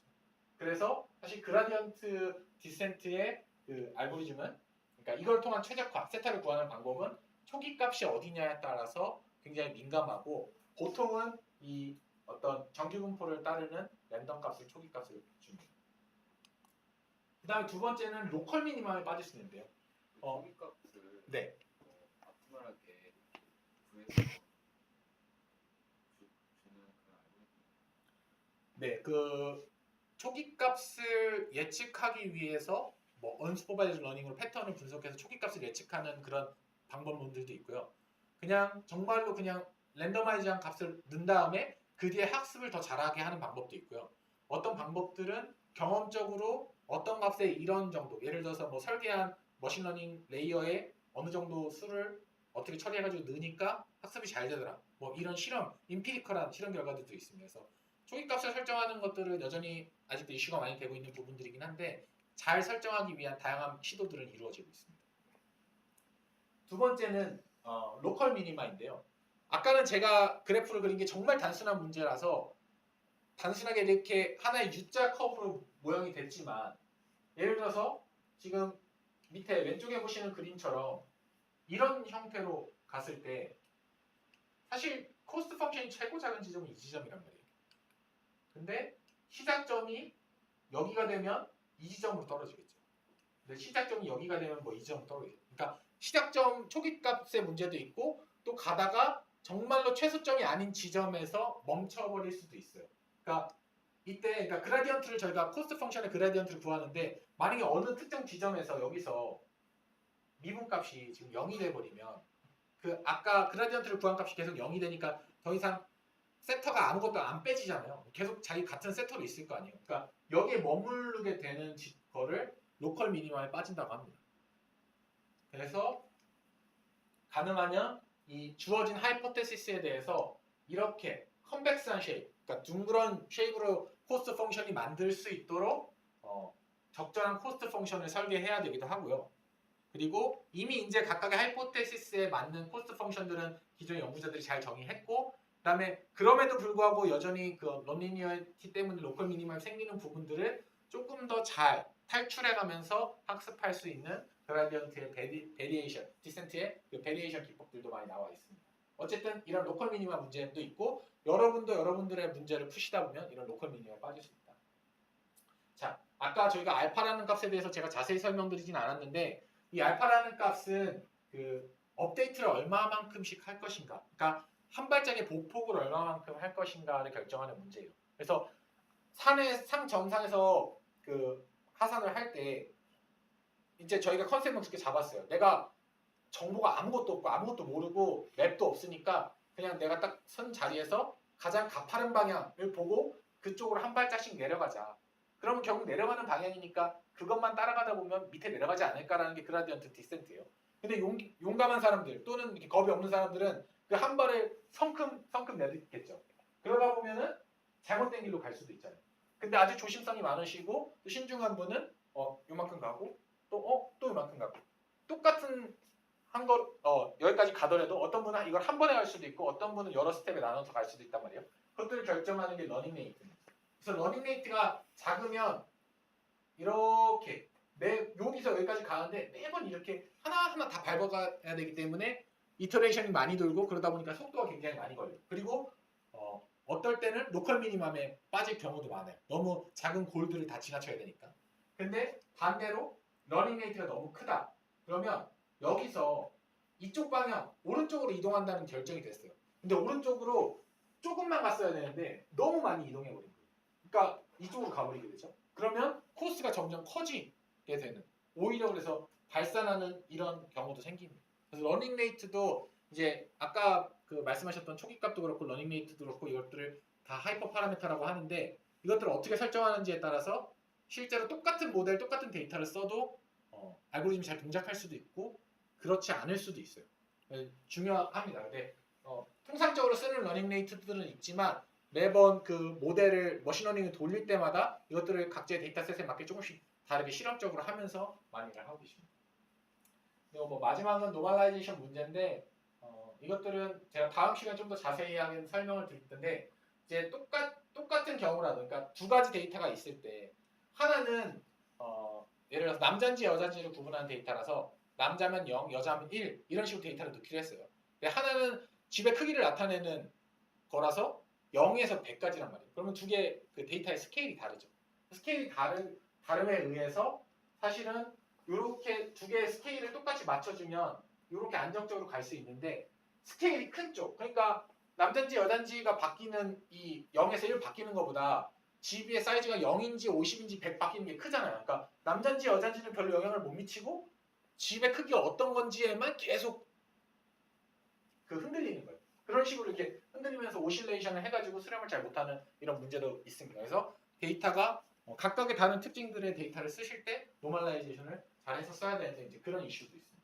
그래서 사실 그라디언트 디센트의 그 알고리즘은 그러니까 이걸 통한 최적화, 세타를 구하는 방법은 초기 값이 어디냐에 따라서 굉장히 민감하고 보통은 이 어떤 정규분포를 따르는 랜덤 값을 초기 값을 줍니다. 그 다음에 두 번째는 로컬 미니멈에 빠질 수 있는데요. 초기 값을 네. 아프말하게 구해서 주는 그런 알고리즘. 네, 그 초기 값을 예측하기 위해서 뭐 언슈퍼바이즈 러닝으로 패턴을 분석해서 초기 값을 예측하는 그런 방법론들도 있고요. 그냥 정말로 그냥 랜더마이즈한 값을 넣은 다음에 그 뒤에 학습을 더 잘하게 하는 방법도 있고요. 어떤 방법들은 경험적으로 어떤 값에 이런 정도, 예를 들어서 뭐 설계한 머신러닝 레이어에 어느 정도 수를 어떻게 처리해가지고 넣으니까 학습이 잘 되더라. 뭐 이런 실험, 임피리컬한 실험 결과들도 있습니다. 그래서 초기 값을 설정하는 것들은 여전히 아직도 이슈가 많이 되고 있는 부분들이긴 한데 잘 설정하기 위한 다양한 시도들은 이루어지고 있습니다. 두 번째는 로컬 미니마인데요. 아까는 제가 그래프를 그린 게 정말 단순한 문제라서 단순하게 이렇게 하나의 U자 커브로 모형이 됐지만 예를 들어서 지금 밑에 왼쪽에 보시는 그림처럼 이런 형태로 갔을 때 사실 코스트 펑션이 최고 작은 지점은 이 지점이란 말이에요. 근데 시작점이 여기가 되면 이 지점으로 떨어지겠죠. 근데 시작점이 여기가 되면 뭐 이 지점으로 떨어지겠죠. 그러니까 시작점 초기 값의 문제도 있고 또 가다가 정말로 최소점이 아닌 지점에서 멈춰버릴 수도 있어요. 그러니까 이때 그러니까 그라디언트를 저희가 코스트 펑션의 그라디언트를 구하는데 만약에 어느 특정 지점에서 여기서 미분값이 지금 0이 돼버리면 그 아까 그라디언트를 구한 값이 계속 0이 되니까 더 이상 세터가 아무것도 안 빼지잖아요. 계속 자기 같은 세터로 있을 거 아니에요. 그러니까 여기에 머무르게 되는 거를 로컬 미니멈에 빠진다고 합니다. 그래서 가능하면 이 주어진 하이포테시스에 대해서 이렇게 컨벡스한 쉐입, 그러니까 둥그런 쉐입으로 코스트 펑션이 만들 수 있도록 적절한 코스트 펑션을 설계해야 되기도 하고요. 그리고 이미 이제 각각의 하이포테시스에 맞는 코스트 펑션들은 기존 연구자들이 잘 정의했고, 그다음에 그럼에도 불구하고 여전히 그 넌리니어티 때문에 로컬 미니멈 생기는 부분들을 조금 더 잘 탈출해가면서 학습할 수 있는 그라디언트의 베리에이션, 디센트의 그 베리에이션 기법들도 많이 나와 있습니다. 어쨌든 이런 로컬 미니멈 문제도 있고, 여러분도 여러분들의 문제를 푸시다 보면 이런 로컬 미니멈에 빠질 수 있다. 자, 아까 저희가 알파라는 값에 대해서 제가 자세히 설명드리진 않았는데, 이 알파라는 값은 그 업데이트를 얼마만큼씩 할 것인가, 그러니까 한 발짝의 보폭을 얼마만큼 할 것인가를 결정하는 문제예요. 그래서 상 정상에서 그 하산을 할 때 이제 저희가 컨셉은 그렇게 잡았어요. 내가 정보가 아무것도 없고 아무것도 모르고 맵도 없으니까 그냥 내가 딱 선 자리에서 가장 가파른 방향을 보고 그쪽으로 한 발짝씩 내려가자. 그러면 결국 내려가는 방향이니까 그것만 따라가다 보면 밑에 내려가지 않을까라는 게 그라디언트 디센트예요. 근데 용감한 사람들 또는 이렇게 겁이 없는 사람들은 그 한 발을 성큼 내딛겠죠. 그러다 보면은 잘못된 길로 갈 수도 있잖아요. 근데 아주 조심성이 많으시고 또 신중한 분은 요만큼 가고 또 요만큼 가고 똑같은 여기까지 가더라도 어떤 분은 이걸 한 번에 갈 수도 있고 어떤 분은 여러 스텝에 나눠서 갈 수도 있단 말이에요. 그것들을 결정하는 게 러닝 레이트입니다. 그래서 러닝 레이트가 작으면 이렇게 여기서 여기까지 가는데 매번 이렇게 하나하나 다 밟아가야 되기 때문에 이터레이션이 많이 돌고 그러다 보니까 속도가 굉장히 많이 걸려요. 그리고 어떨 때는 로컬 미니멈에 빠질 경우도 많아요. 너무 작은 골들을 다 지나쳐야 되니까. 근데 반대로 러닝 레이트가 너무 크다. 그러면 여기서 이쪽 방향 오른쪽으로 이동한다는 결정이 됐어요. 근데 오른쪽으로 조금만 갔어야 되는데 너무 많이 이동해 버린 거예요. 그러니까 이쪽으로 가버리게 되죠. 그러면 코스가 점점 커지게 되는, 오히려 그래서 발산하는 이런 경우도 생깁니다. 그래서 러닝 레이트도 이제 아까 그 말씀하셨던 초기 값도 그렇고 러닝 레이트도 그렇고 이것들을 다 하이퍼 파라미터라고 하는데 이것들을 어떻게 설정하는지에 따라서 실제로 똑같은 모델, 똑같은 데이터를 써도 알고리즘이 잘 동작할 수도 있고 그렇지 않을 수도 있어요. 중요합니다. 근데 통상적으로 쓰는 러닝 레이트들은 있지만 매번 그 모델을 머신러닝을 돌릴 때마다 이것들을 각자의 데이터셋에 맞게 조금씩 다르게 실험적으로 하면서 많이 하고 계십니다. 그리고 뭐 마지막은 노멀라이제이션 문제인데 이것들은 제가 다음 시간에 좀 더 자세하게 설명을 드릴 텐데 이제 똑같은 경우라도 그러니까 두 가지 데이터가 있을 때 하나는 예를 들어서 남자인지 여자인지를 구분하는 데이터라서 남자면 0, 여자면 1 이런 식으로 데이터를 넣기로 했어요. 근데 하나는 집의 크기를 나타내는 거라서 0에서 100까지란 말이에요. 그러면 두 개 그 데이터의 스케일이 다르죠. 스케일이 다름에 의해서 사실은 이렇게 두 개의 스케일을 똑같이 맞춰주면 이렇게 안정적으로 갈 수 있는데 스케일이 큰 쪽, 그러니까 남자인지 여자인지가 바뀌는 이 0에서 1 바뀌는 것보다 GB의 사이즈가 0인지 50인지 100 바뀌는 게 크잖아요. 그러니까 남자인지 여자인지는 별로 영향을 못 미치고 집의 크기가 어떤 건지에만 계속 그 흔들리는 거예요. 그런 식으로 이렇게 흔들리면서 오실레이션을 해가지고 수렴을 잘 못하는 이런 문제도 있습니다. 그래서 데이터가 각각의 다른 특징들의 데이터를 쓰실 때 노멀라이제이션을 잘해서 써야 되는데 이제 그런 이슈도 있습니다.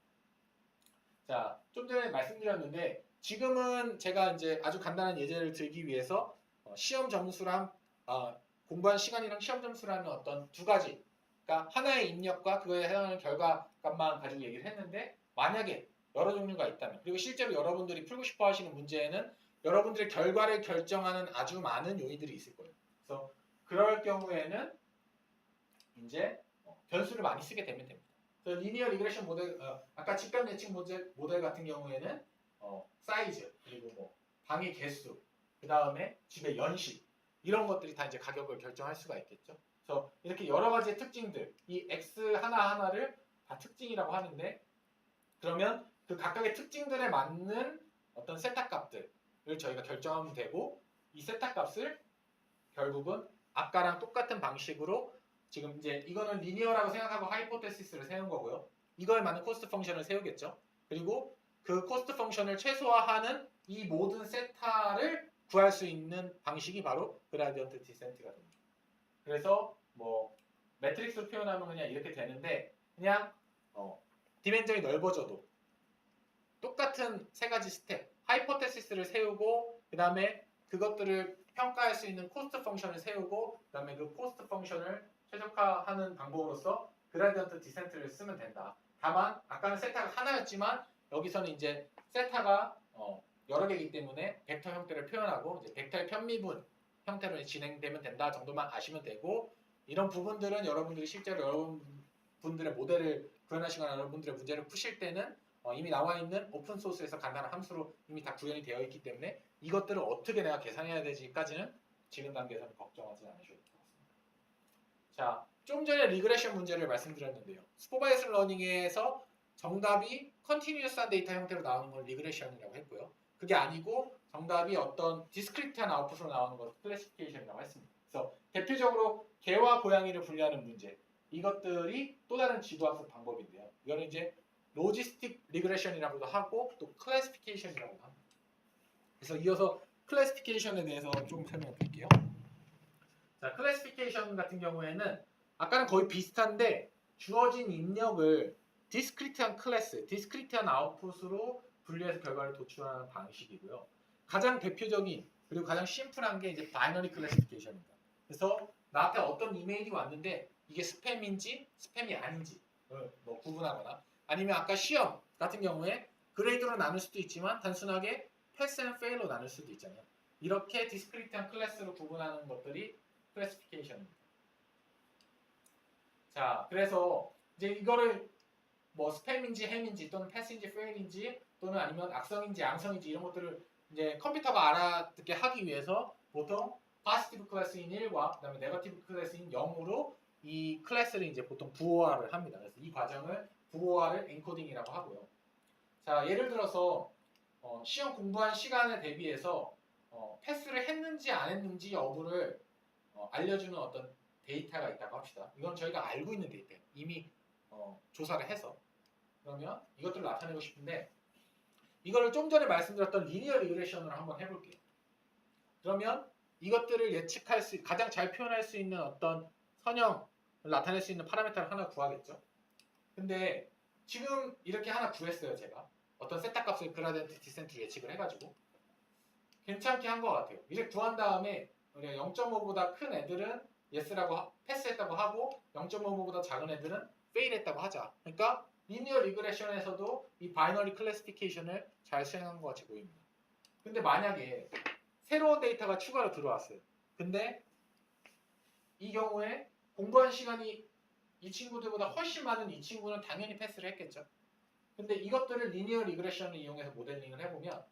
자, 좀 전에 말씀드렸는데 지금은 제가 이제 아주 간단한 예제를 들기 위해서 시험 점수랑 공부한 시간이랑 시험 점수라는 어떤 두 가지, 그러니까 하나의 입력과 그거에 해당하는 결과값만 가지고 얘기를 했는데 만약에 여러 종류가 있다면 그리고 실제로 여러분들이 풀고 싶어 하시는 문제에는 여러분들의 결과를 결정하는 아주 많은 요인들이 있을 거예요. 그래서 그럴 경우에는 이제 변수를 많이 쓰게 되면 됩니다. 그래서 리니어 리그레션 모델, 아까 직감 예측 모델 같은 경우에는 사이즈 그리고 뭐 방의 개수, 그 다음에 집의 연식 이런 것들이 다 이제 가격을 결정할 수가 있겠죠. 그래서 이렇게 여러 가지의 특징들, 이 x 하나하나를 다 특징이라고 하는데 그러면 그 각각의 특징들에 맞는 어떤 세타 값들을 저희가 결정하면 되고 이 세타 값을 결국은 아까랑 똑같은 방식으로 지금 이제 이거는 리니어라고 생각하고 하이포테시스를 세운 거고요. 이거에 맞는 코스트 펑션을 세우겠죠. 그리고 그 코스트 펑션을 최소화하는 이 모든 세타를 구할 수 있는 방식이 바로 그라디언트 디센트가 됩니다. 그래서 뭐 매트릭스로 표현하면 그냥 이렇게 되는데 그냥 디멘전이 넓어져도 똑같은 세 가지 스텝, 하이포테시스를 세우고 그 다음에 그것들을 평가할 수 있는 코스트 펑션을 세우고 그 다음에 그 코스트 펑션을 최적화하는 방법으로서 그라디언트 디센트를 쓰면 된다. 다만 아까는 세타가 하나였지만 여기서는 이제 세타가 여러 개이기 때문에 벡터 형태를 표현하고 이제 벡터의 편미분 형태로 진행되면 된다 정도만 아시면 되고 이런 부분들은 여러분들이 실제로 여러분들의 모델을 구현하시거나 여러분들의 문제를 푸실 때는 이미 나와 있는 오픈 소스에서 간단한 함수로 이미 다 구현이 되어 있기 때문에 이것들을 어떻게 내가 계산해야 되지까지는 지금 단계에서는 걱정하지 않으셔도 될 것 같습니다. 자, 좀 전에 리그레션 문제를 말씀드렸는데요. 슈퍼바이스 러닝에서 정답이 컨티뉴어스한 데이터 형태로 나오는 걸 리그레션이라고 했고요. 그게 아니고 정답이 어떤 디스크리트한 아웃풋으로 나오는 걸 클래시피케이션이라고 했습니다. 그래서 대표적으로 개와 고양이를 분류하는 문제 이것들이 또 다른 지도학습 방법인데요. 이거는 이제 로지스틱 리그레션이라고도 하고 또 클래시피케이션이라고도 합니다. 그래서 이어서 클래시피케이션에 대해서 좀 설명해 드릴게요. 자, 클래시피케이션 같은 경우에는 아까는 거의 비슷한데 주어진 입력을 디스크리트한 클래스, 디스크리트한 아웃풋으로 분류해서 결과를 도출하는 방식이고요. 가장 대표적인 그리고 가장 심플한 게 이제 바이너리 클래시피케이션입니다. 그래서 나한테 어떤 이메일이 왔는데 이게 스팸인지 스팸이 아닌지 뭐 구분하거나 아니면 아까 시험 같은 경우에 그레이드로 나눌 수도 있지만 단순하게 패스 앤 페일로 나눌 수도 있잖아요. 이렇게 디스크리트한 클래스로 구분하는 것들이 클래시피케이션입니다. 자, 그래서 이제 이거를 뭐 스팸인지 햄인지 또는 패스인지 페일인지 또는 아니면 악성인지 양성인지 이런 것들을 이제 컴퓨터가 알아듣게 하기 위해서 보통 포지티브 클래스인 1과 그다음에 네거티브 클래스인 0으로 이 클래스를 이제 보통 부호화를 합니다. 그래서 이 과정을 부호화를 엔코딩이라고 하고요. 자, 예를 들어서 시험 공부한 시간에 대비해서 패스를 했는지 안 했는지 여부를 알려주는 어떤 데이터가 있다고 합시다. 이건 저희가 알고 있는 데이터예요. 이미 조사를 해서. 그러면 이것들을 나타내고 싶은데 이거를 좀 전에 말씀드렸던 리니어 리그레션으로 한번 해볼게요. 그러면 이것들을 예측할 수 가장 잘 표현할 수 있는 어떤 선형을 나타낼 수 있는 파라미터를 하나 구하겠죠. 근데 지금 이렇게 하나 구했어요. 제가 어떤 세타 값을 그라디언트 디센트로 예측을 해가지고 괜찮게 한 것 같아요. 이제 구한 다음에 우리가 0.5보다 큰 애들은 yes라고 패스했다고 하고 0.5보다 작은 애들은 fail했다고 하자. 그러니까 리니어 리그레션에서도 이 바이너리 클래시피케이션을 잘 수행한 것 같이 보입니다. 근데 만약에 새로운 데이터가 추가로 들어왔어요. 근데 이 경우에 공부한 시간이 이 친구들보다 훨씬 많은 이 친구는 당연히 패스를 했겠죠. 근데 이것들을 리니어 리그레션을 이용해서 모델링을 해보면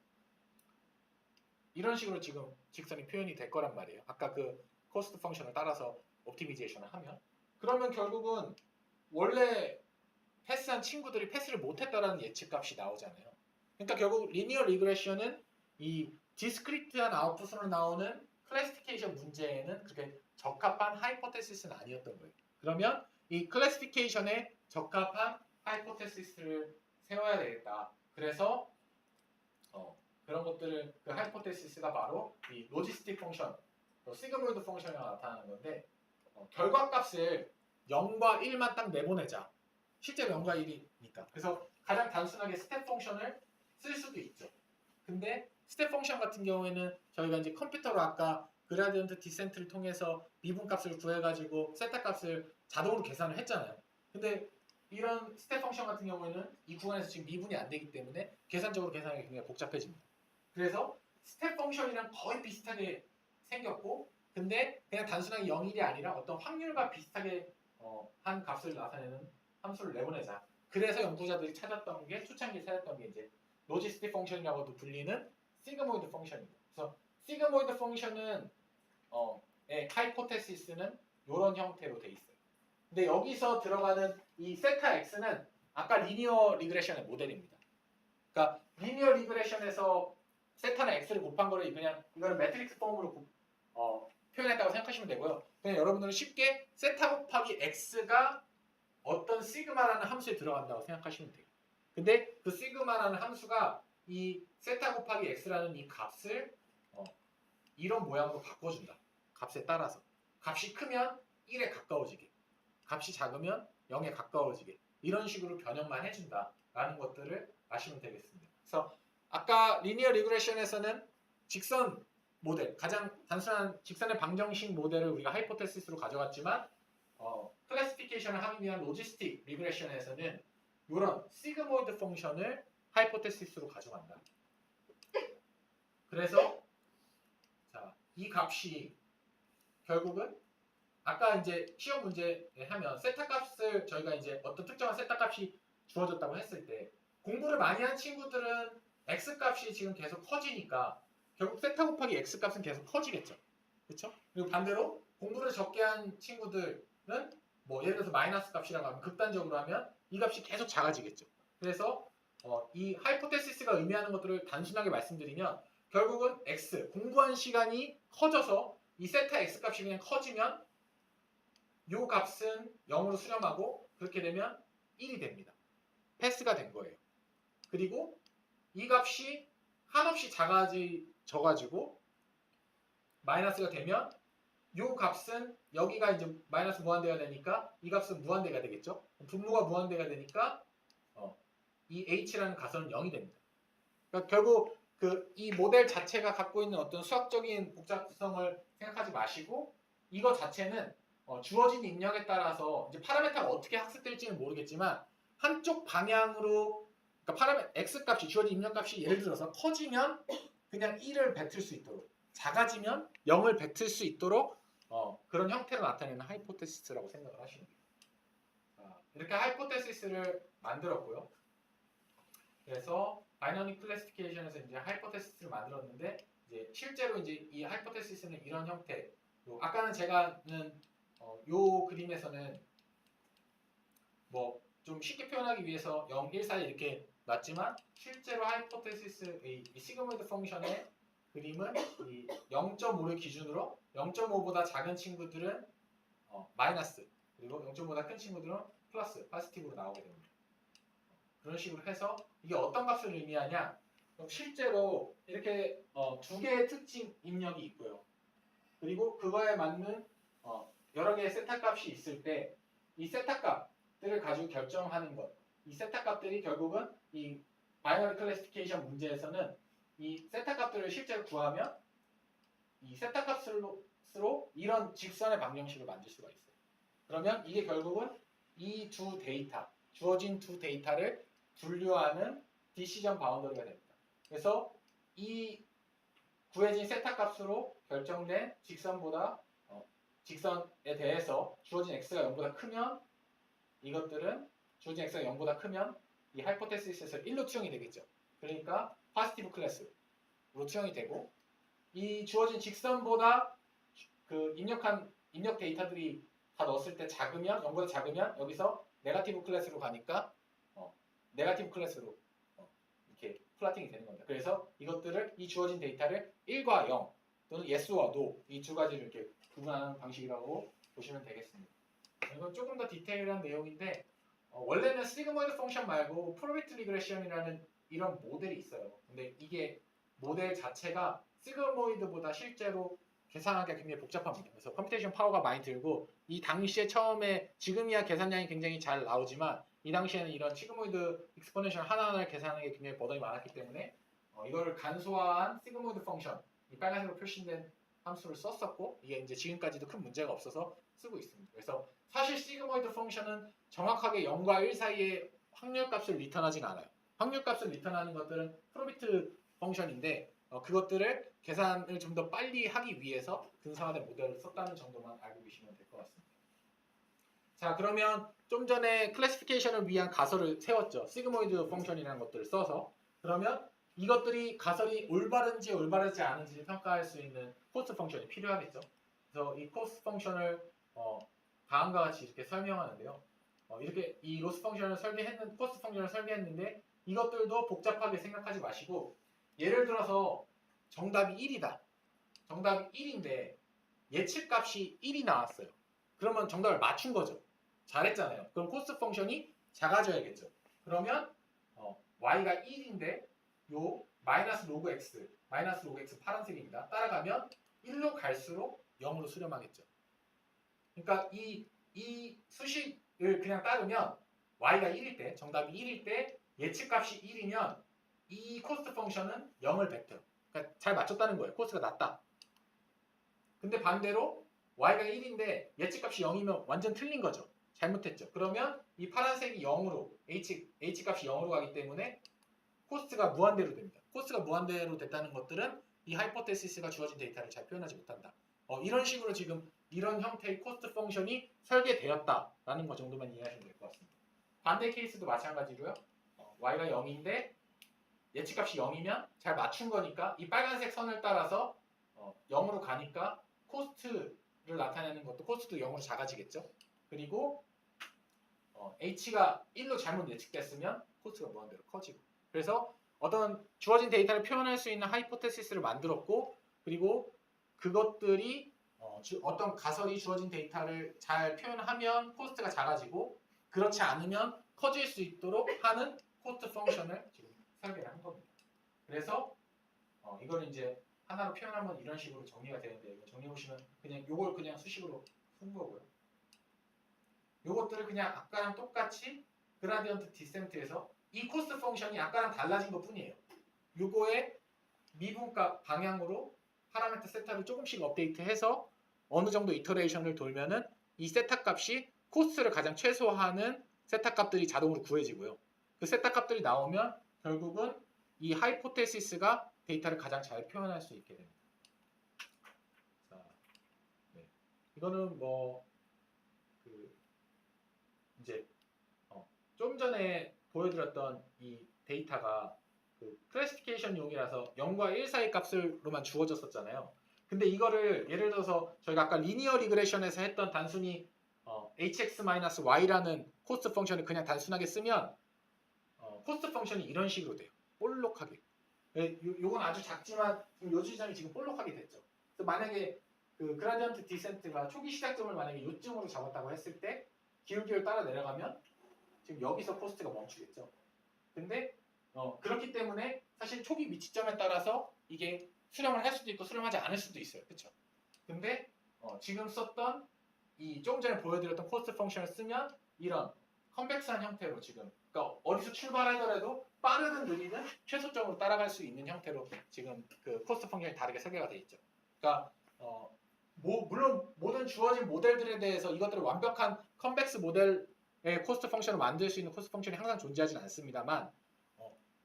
이런 식으로 지금 직선이 표현이 될 거란 말이에요. 아까 그 코스트 펑션을 따라서 옵티미제이션을 하면 그러면 결국은 원래 패스한 친구들이 패스를 못했다라는 예측값이 나오잖아요. 그러니까 결국 리니어 리그레션은 이 디스크리트한 아웃풋으로 나오는 클래시피케이션 문제에는 그렇게 적합한 하이포테시스는 아니었던 거예요. 그러면 이 클래시피케이션에 적합한 하이포테시스를 세워야 되겠다. 그래서 그런 것들을 그 하이포테시스가 바로 이 로지스틱 펑션, 시그모이드 펑션이 나타나는 건데 결과값을 0과 1만 딱 내보내자. 실제로 0과 1이니까. 그래서 가장 단순하게 스텝 펑션을 쓸 수도 있죠. 근데 스텝 펑션 같은 경우에는 저희가 이제 컴퓨터로 아까 그라디언트 디센트를 통해서 미분값을 구해가지고 세타 값을 자동으로 계산을 했잖아요. 근데 이런 스텝 펑션 같은 경우에는 이 구간에서 지금 미분이 안 되기 때문에 계산적으로 계산하기 굉장히 복잡해집니다. 그래서 스텝 펑션이랑 거의 비슷하게 생겼고 근데 그냥 단순하게 0, 1이 아니라 어떤 확률과 비슷하게 한 값을 나타내는 함수를 내보내자. 그래서 연구자들이 찾았던 게 초창기에 찾았던 게 이제 로지스틱 펑션이라고도 불리는 시그모이드 펑션입니다. 그래서 시그모이드 펑션은 하이포테시스는 이런 형태로 돼 있어요. 근데 여기서 들어가는 이 세타 x는 아까 리니어 리그레션의 모델입니다. 그러니까 리니어 리그레션에서 세타나 x를 곱한 거를 그냥 이거를 매트릭스 폼으로 표현했다고 생각하시면 되고요. 그냥 여러분들은 쉽게 세타 곱하기 x가 어떤 시그마라는 함수에 들어간다고 생각하시면 돼요. 근데 그 시그마라는 함수가 이 세타 곱하기 x라는 이 값을 이런 모양으로 바꿔준다. 값에 따라서. 값이 크면 1에 가까워지게, 값이 작으면 0에 가까워지게 이런 식으로 변형만 해준다라는 것들을 아시면 되겠습니다. 그래서 아까 리니어 리그레션에서는 직선 모델, 가장 단순한 직선의 방정식 모델을 우리가 하이포테시스로 가져갔지만 클래시피케이션을 하기 위한 로지스틱 리그레션에서는 이런 시그모이드 펑션을 하이포테시스로 가져간다. 그래서 자, 이 값이 결국은 아까 이제 시험 문제에 하면 세타 값을 저희가 이제 어떤 특정한 세타 값이 주어졌다고 했을 때 공부를 많이 한 친구들은 x 값이 지금 계속 커지니까 결국 세타 곱하기 x 값은 계속 커지겠죠. 그렇죠? 그리고 반대로 공부를 적게 한 친구들은 뭐 예를 들어서 마이너스 값이라고 하면 극단적으로 하면 이 값이 계속 작아지겠죠. 그래서 이 하이포테시스가 의미하는 것들을 단순하게 말씀드리면 결국은 x 공부한 시간이 커져서 이 세타 x 값이 그냥 커지면 이 값은 0으로 수렴하고 그렇게 되면 1이 됩니다. 패스가 된 거예요. 그리고 이 값이 한없이 작아져가지고 마이너스가 되면 이 값은 여기가 이제 마이너스 무한대가 되니까 이 값은 무한대가 되겠죠. 분모가 무한대가 되니까 이 h라는 가설은 0이 됩니다. 그러니까 결국 이 모델 자체가 갖고 있는 어떤 수학적인 복잡성을 생각하지 마시고 이거 자체는 주어진 입력에 따라서 이제 파라메타가 어떻게 학습될지는 모르겠지만 한쪽 방향으로 그러니까 x 값이 주어진 입력 값이 예를 들어서 커지면 그냥 1을 뱉을 수 있도록 작아지면 0을 뱉을 수 있도록 그런 형태로 나타내는 하이포테시스라고 생각을 하시면 돼요. 이렇게 하이포테시스를 만들었고요. 그래서 바이너리 클래시피케이션에서 이제 하이포테시스를 만들었는데 이제 실제로 이제 이 하이포테시스는 이런 형태. 아까는 제가는 요 그림에서는 뭐 좀 쉽게 표현하기 위해서 0, 1 사이 이렇게 놨지만 실제로 하이포테시스의 이 시그모이드 펑션의 그림은 이 0.5를 기준으로 0.5보다 작은 친구들은 마이너스 그리고 0.5보다 큰 친구들은 플러스, 파지티브로 나오게 됩니다. 그런 식으로 해서 이게 어떤 값을 의미하냐? 그럼 실제로 이렇게 두 개의 특징 입력이 있고요. 그리고 그거에 맞는 여러 개의 세타 값이 있을 때 이 세타 값들을 가지고 결정하는 것. 이 세타 값들이 결국은 이 바이너리 클래시피케이션 문제에서는 이 세타 값들을 실제로 구하면 이 세타 값으로 이런 직선의 방정식을 만들 수가 있어요. 그러면 이게 결국은 이 두 데이터, 주어진 두 데이터를 분류하는 디시전 바운더리가 됩니다. 그래서 이 구해진 세타 값으로 결정된 직선보다 직선에 대해서 주어진 x가 0보다 크면 이것들은 주어진 x가 0보다 크면 이 하이포테시스에서 1로 투영이 되겠죠. 그러니까 파지티브 클래스로 투영이 되고 이 주어진 직선보다 그 입력 데이터들이 다 넣었을 때 작으면 0보다 작으면 여기서 네거티브 클래스로 가니까 네거티브 클래스로 이렇게 플라팅이 되는 겁니다. 그래서 이것들을 이 주어진 데이터를 1과 0 또는 yes와 no 이 두 가지를 이렇게 구분하는 방식이라고 보시면 되겠습니다. 이건 조금 더 디테일한 내용인데 원래는 시그모이드 펑션 말고 프로비트 리그레션이라는 이런 모델이 있어요. 근데 이게 모델 자체가 시그모이드보다 실제로 계산하기가 굉장히 복잡합니다. 그래서 컴퓨테이션 파워가 많이 들고 이 당시에 처음에 지금이야 계산량이 굉장히 잘 나오지만 이 당시에는 이런 시그모이드 익스포넨셜 하나하나를 계산하는 게 굉장히 버전이 많았기 때문에 이거를 간소화한 시그모이드 펑션 이 빨간색으로 표시된 함수를 썼었고 이게 이제 지금까지도 큰 문제가 없어서 쓰고 있습니다. 그래서 사실 시그모이드 펑션은 정확하게 0과 1 사이의 확률값을 리턴하진 않아요. 확률값을 리턴하는 것들은 프로비트 펑션인데 그것들을 계산을 좀 더 빨리 하기 위해서 근사화된 모델을 썼다는 정도만 알고 계시면 될 것 같습니다. 자, 그러면 좀 전에 클래시피케이션을 위한 가설을 세웠죠. 시그모이드 펑션이라는 것들을 써서. 그러면 이것들이 가설이 올바른지 올바르지 않은지를 평가할 수 있는 코스트 펑션이 필요하겠죠. 그래서 이 코스트 펑션을 다음과 같이 이렇게 설명하는데요. 이렇게 이 로스 펑션을 코스트 펑션을 설계했는데 이것들도 복잡하게 생각하지 마시고 예를 들어서 정답이 1이다. 정답이 1인데 예측값이 1이 나왔어요. 그러면 정답을 맞춘 거죠. 잘했잖아요. 그럼 코스트 펑션이 작아져야겠죠. 그러면 y가 1인데 요 마이너스 로그 x 파란색입니다. 따라가면 1로 갈수록 0으로 수렴하겠죠. 그러니까 이 수식을 그냥 따르면 y가 1일 때, 정답이 1일 때 예측값이 1이면 이 코스트 펑션은 0을 벡터. 그러니까 잘 맞췄다는 거예요. 코스트가 낮다. 근데 반대로 y가 1인데 예측값이 0이면 완전 틀린 거죠. 잘못했죠. 그러면 이 파란색이 0으로 h값이 0으로 가기 때문에 코스트가 무한대로 됩니다. 코스트가 무한대로 됐다는 것들은 이 하이포테시스가 주어진 데이터를 잘 표현하지 못한다. 이런 식으로 지금 이런 형태의 코스트 펑션이 설계되었다라는 것 정도만 이해하시면 될 것 같습니다. 반대 케이스도 마찬가지로요. y가 0인데 예측값이 0이면 잘 맞춘 거니까 이 빨간색 선을 따라서 0으로 가니까 코스트를 나타내는 것도 코스트도 0으로 작아지겠죠. 그리고 h가 1로 잘못 예측됐으면 코스트가 무한대로 커지고. 그래서 어떤 주어진 데이터를 표현할 수 있는 하이포테시스를 만들었고, 그리고 그것들이 어떤 가설이 주어진 데이터를 잘 표현하면 코스트가 작아지고, 그렇지 않으면 커질 수 있도록 하는 코스트 펑션을 지금 설계를 한 겁니다. 그래서 이걸 이제 하나로 표현하면 이런 식으로 정리가 되는데, 이거 정리해 보시면 그냥 요걸 그냥 수식으로 쓴 거고요. 요것들을 그냥 아까랑 똑같이 그라디언트 디센트에서 이 코스트 펑션이 아까랑 달라진 것 뿐이에요. 요거의 미분값 방향으로 파라미터 세타를 조금씩 업데이트해서 어느 정도 이터레이션을 돌면은 이 세타 값이 코스트를 가장 최소화하는 세타 값들이 자동으로 구해지고요. 그 세타 값들이 나오면 결국은 이 하이포테시스가 데이터를 가장 잘 표현할 수 있게 됩니다. 자, 네. 이거는 이제 좀 전에 보여드렸던 이 데이터가 그 클래시피케이션용이라서 0과 1 사이 값으로만 주어졌었잖아요. 근데 이거를 예를 들어서 저희가 아까 리니어 리그레션에서 했던 단순히 hx-y라는 코스트 펑션을 그냥 단순하게 쓰면 코스트 펑션이 이런 식으로 돼요. 볼록하게. 요건 아주 작지만 지금 요 지점이 지금 볼록하게 됐죠. 그래서 만약에 그 그라디언트 디센트가 초기 시작점을 만약에 요쯤으로 잡았다고 했을 때 기울기를 따라 내려가면 지금 여기서 코스트가 멈추겠죠. 근데 그렇기 때문에 사실 초기 위치점에 따라서 이게 수렴을 할 수도 있고 수렴하지 않을 수도 있어요. 그렇죠? 근데 지금 썼던 이 조금 전에 보여드렸던 코스트 펑션을 쓰면 이런 컨벡스한 형태로 지금 그러니까 어디서 출발하더라도 빠르든 느리든 최소점으로 따라갈 수 있는 형태로 지금 그 코스트 펑션이 다르게 설계가 되어 있죠. 그러니까 물론 모든 주어진 모델들에 대해서 이것들을 완벽한 컨벡스 모델의 코스트 펑션을 만들 수 있는 코스트 펑션이 항상 존재하지는 않습니다만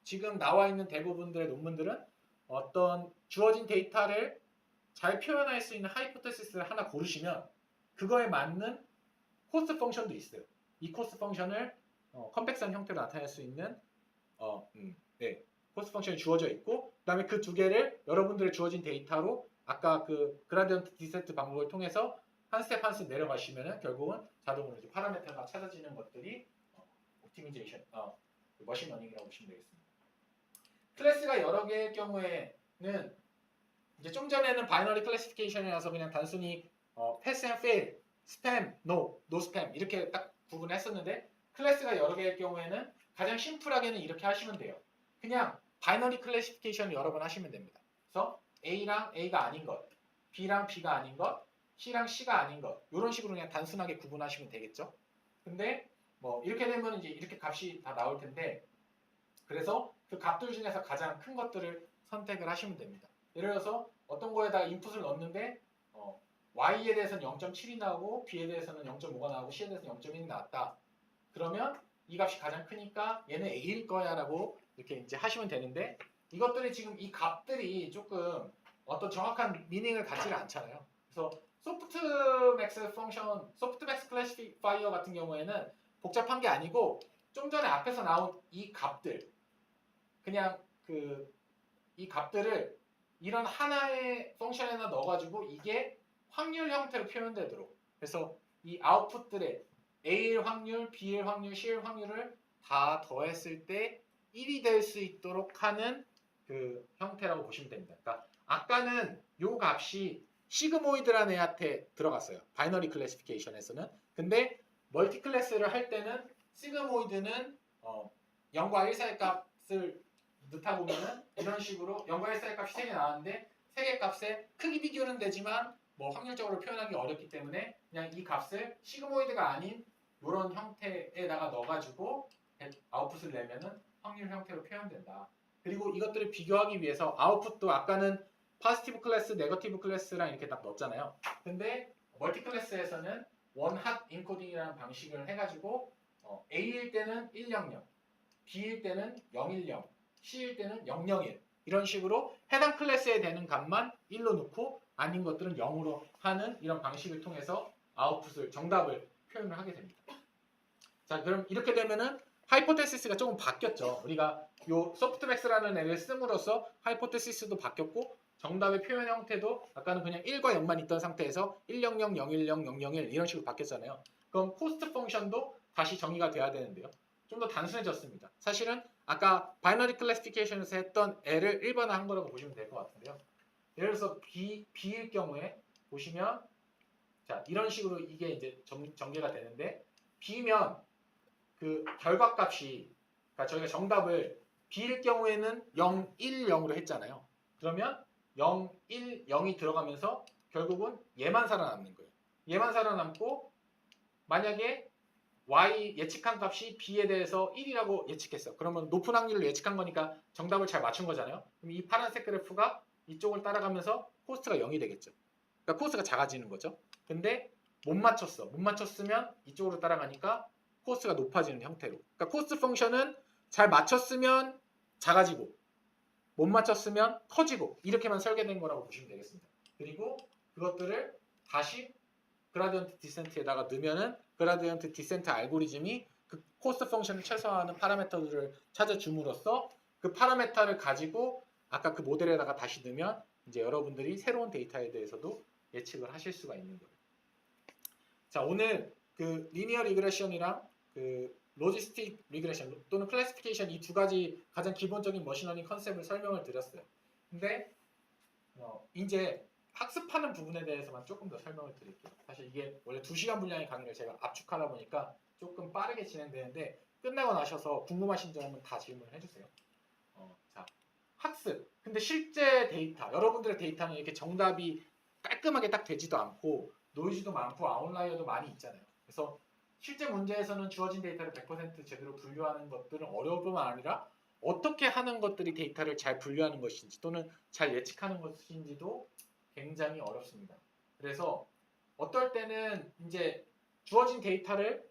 지금 나와 있는 대부분들의 논문들은 어떤 주어진 데이터를 잘 표현할 수 있는 하이포테시스를 하나 고르시면 그거에 맞는 코스트 펑션도 있어요. 이 코스트 펑션을 컨벡스한 형태로 나타낼 수 있는 코스트 펑션이 주어져 있고 그 다음에 그 두 개를 여러분들의 주어진 데이터로 아까 그 그라디언트 디센트 방법을 통해서 한 스텝 한 스텝 내려가시면은 결국은 자동으로 이제 파라미터가 찾아지는 것들이 옵티미제이션, 머신러닝이라고 보시면 되겠습니다. 클래스가 여러 개의 경우에는 이제 좀 전에는 바이너리 클래시피케이션이라서 그냥 단순히 패스 앤 페일, 스팸, 노 스팸 이렇게 딱 구분했었는데 클래스가 여러 개의 경우에는 가장 심플하게는 이렇게 하시면 돼요. 그냥 바이너리 클래시피케이션을 여러 번 하시면 됩니다. 그래서 A랑 A가 아닌 것, B랑 B가 아닌 것, C랑 C가 아닌 것 이런 식으로 그냥 단순하게 구분하시면 되겠죠. 근데 이렇게 되면 이제 이렇게 값이 다 나올 텐데 그래서 그 값들 중에서 가장 큰 것들을 선택을 하시면 됩니다. 예를 들어서 어떤 거에다가 인풋을 넣었는데 Y에 대해서는 0.7이 나오고 B에 대해서는 0.5가 나오고 C에 대해서는 0.1이 나왔다. 그러면 이 값이 가장 크니까 얘는 A일 거야 라고 이렇게 이제 하시면 되는데 이것들이 지금 이 값들이 조금 어떤 정확한 미닝을 갖지가 않잖아요. 그래서 소프트맥스 펑션, 소프트맥스 클래시파이어 같은 경우에는 복잡한 게 아니고 좀 전에 앞에서 나온 이 값들 그냥 이 값들을 이런 하나의 펑션에다 넣어가지고 이게 확률 형태로 표현되도록 그래서 이 아웃풋들의 A일 확률, B일 확률, C일 확률을 다 더했을 때 1이 될 수 있도록 하는 그 형태라고 보시면 됩니다. 그러니까 아까는 요 값이 시그모이드라는 애한테 들어갔어요. 바이너리 클래시피케이션에서는. 근데 멀티 클래스를 할 때는 시그모이드는 0과 1 사이 값을 넣다 보면은 이런 식으로 0과 1 사이 값이 3개 나왔는데 세 개 값의 크기 비교는 되지만 뭐 확률적으로 표현하기 어렵기 때문에 그냥 이 값을 시그모이드가 아닌 이런 형태에다가 넣어가지고 아웃풋을 내면은 확률 형태로 표현된다. 그리고 이것들을 비교하기 위해서 아웃풋도 아까는 포지티브 클래스, 네거티브 클래스랑 이렇게 딱 넣었잖아요. 근데 멀티 클래스에서는 원핫 인코딩이라는 방식을 해가지고 A일 때는 100, B일 때는 010, C일 때는 001 이런 식으로 해당 클래스에 되는 값만 1로 놓고 아닌 것들은 0으로 하는 이런 방식을 통해서 아웃풋을 정답을 표현을 하게 됩니다. 자, 그럼 이렇게 되면은 하이포테시스가 조금 바뀌었죠. 우리가 요 소프트맥스라는 애를 씀으로써 하이포테시스도 바뀌었고 정답의 표현 형태도 아까는 그냥 1과 0만 있던 상태에서 100, 010, 001 이런 식으로 바뀌었잖아요. 그럼 코스트 펑션도 다시 정의가 돼야 되는데요. 좀 더 단순해졌습니다. 사실은 아까 바이너리 클래시피케이션에서 했던 애를 일반화한 거라고 보시면 될 것 같은데요. 예를 들어서 B일 경우에 보시면 자 이런 식으로 이게 이제 전개가 되는데 B면 그 결과값이 그러니까 저희가 정답을 B일 경우에는 0, 1, 0으로 했잖아요. 그러면 0, 1, 0이 들어가면서 결국은 얘만 살아남는 거예요. 얘만 살아남고 만약에 Y 예측한 값이 B에 대해서 1이라고 예측했어. 그러면 높은 확률로 예측한 거니까 정답을 잘 맞춘 거잖아요. 그럼 이 파란색 그래프가 이쪽을 따라가면서 코스트가 0이 되겠죠. 그러니까 코스트가 작아지는 거죠. 근데 못 맞췄어. 못 맞췄으면 이쪽으로 따라가니까 코스트가 높아지는 형태로. 그러니까 코스트 펑션은 잘 맞췄으면 작아지고 못 맞췄으면 커지고 이렇게만 설계된 거라고 보시면 되겠습니다. 그리고 그것들을 다시 그라디언트 디센트에다가 넣으면은 그라디언트 디센트 알고리즘이 그 코스트 펑션을 최소화하는 파라미터들을 찾아줌으로써 그 파라미터를 가지고 아까 그 모델에다가 다시 넣으면 이제 여러분들이 새로운 데이터에 대해서도 예측을 하실 수가 있는 거예요. 자, 오늘 그 리니어 리그레션이랑 그 로지스틱 리그레션 또는 클래시피케이션 이 두 가지 가장 기본적인 머신러닝 컨셉을 설명을 드렸어요. 근데 이제 학습하는 부분에 대해서만 조금 더 설명을 드릴게요. 사실 이게 원래 2시간 분량의 강의를 제가 압축하다 보니까 조금 빠르게 진행되는데 끝나고 나셔서 궁금하신 점은 다 질문을 해주세요. 자, 학습. 근데 실제 데이터, 여러분들의 데이터는 이렇게 정답이 깔끔하게 딱 되지도 않고 노이즈도 많고 아웃라이어도 많이 있잖아요. 그래서 실제 문제에서는 주어진 데이터를 100% 제대로 분류하는 것들은 어려울 뿐만 아니라 어떻게 하는 것들이 데이터를 잘 분류하는 것인지 또는 잘 예측하는 것인지도 굉장히 어렵습니다. 그래서 어떨 때는 이제 주어진 데이터를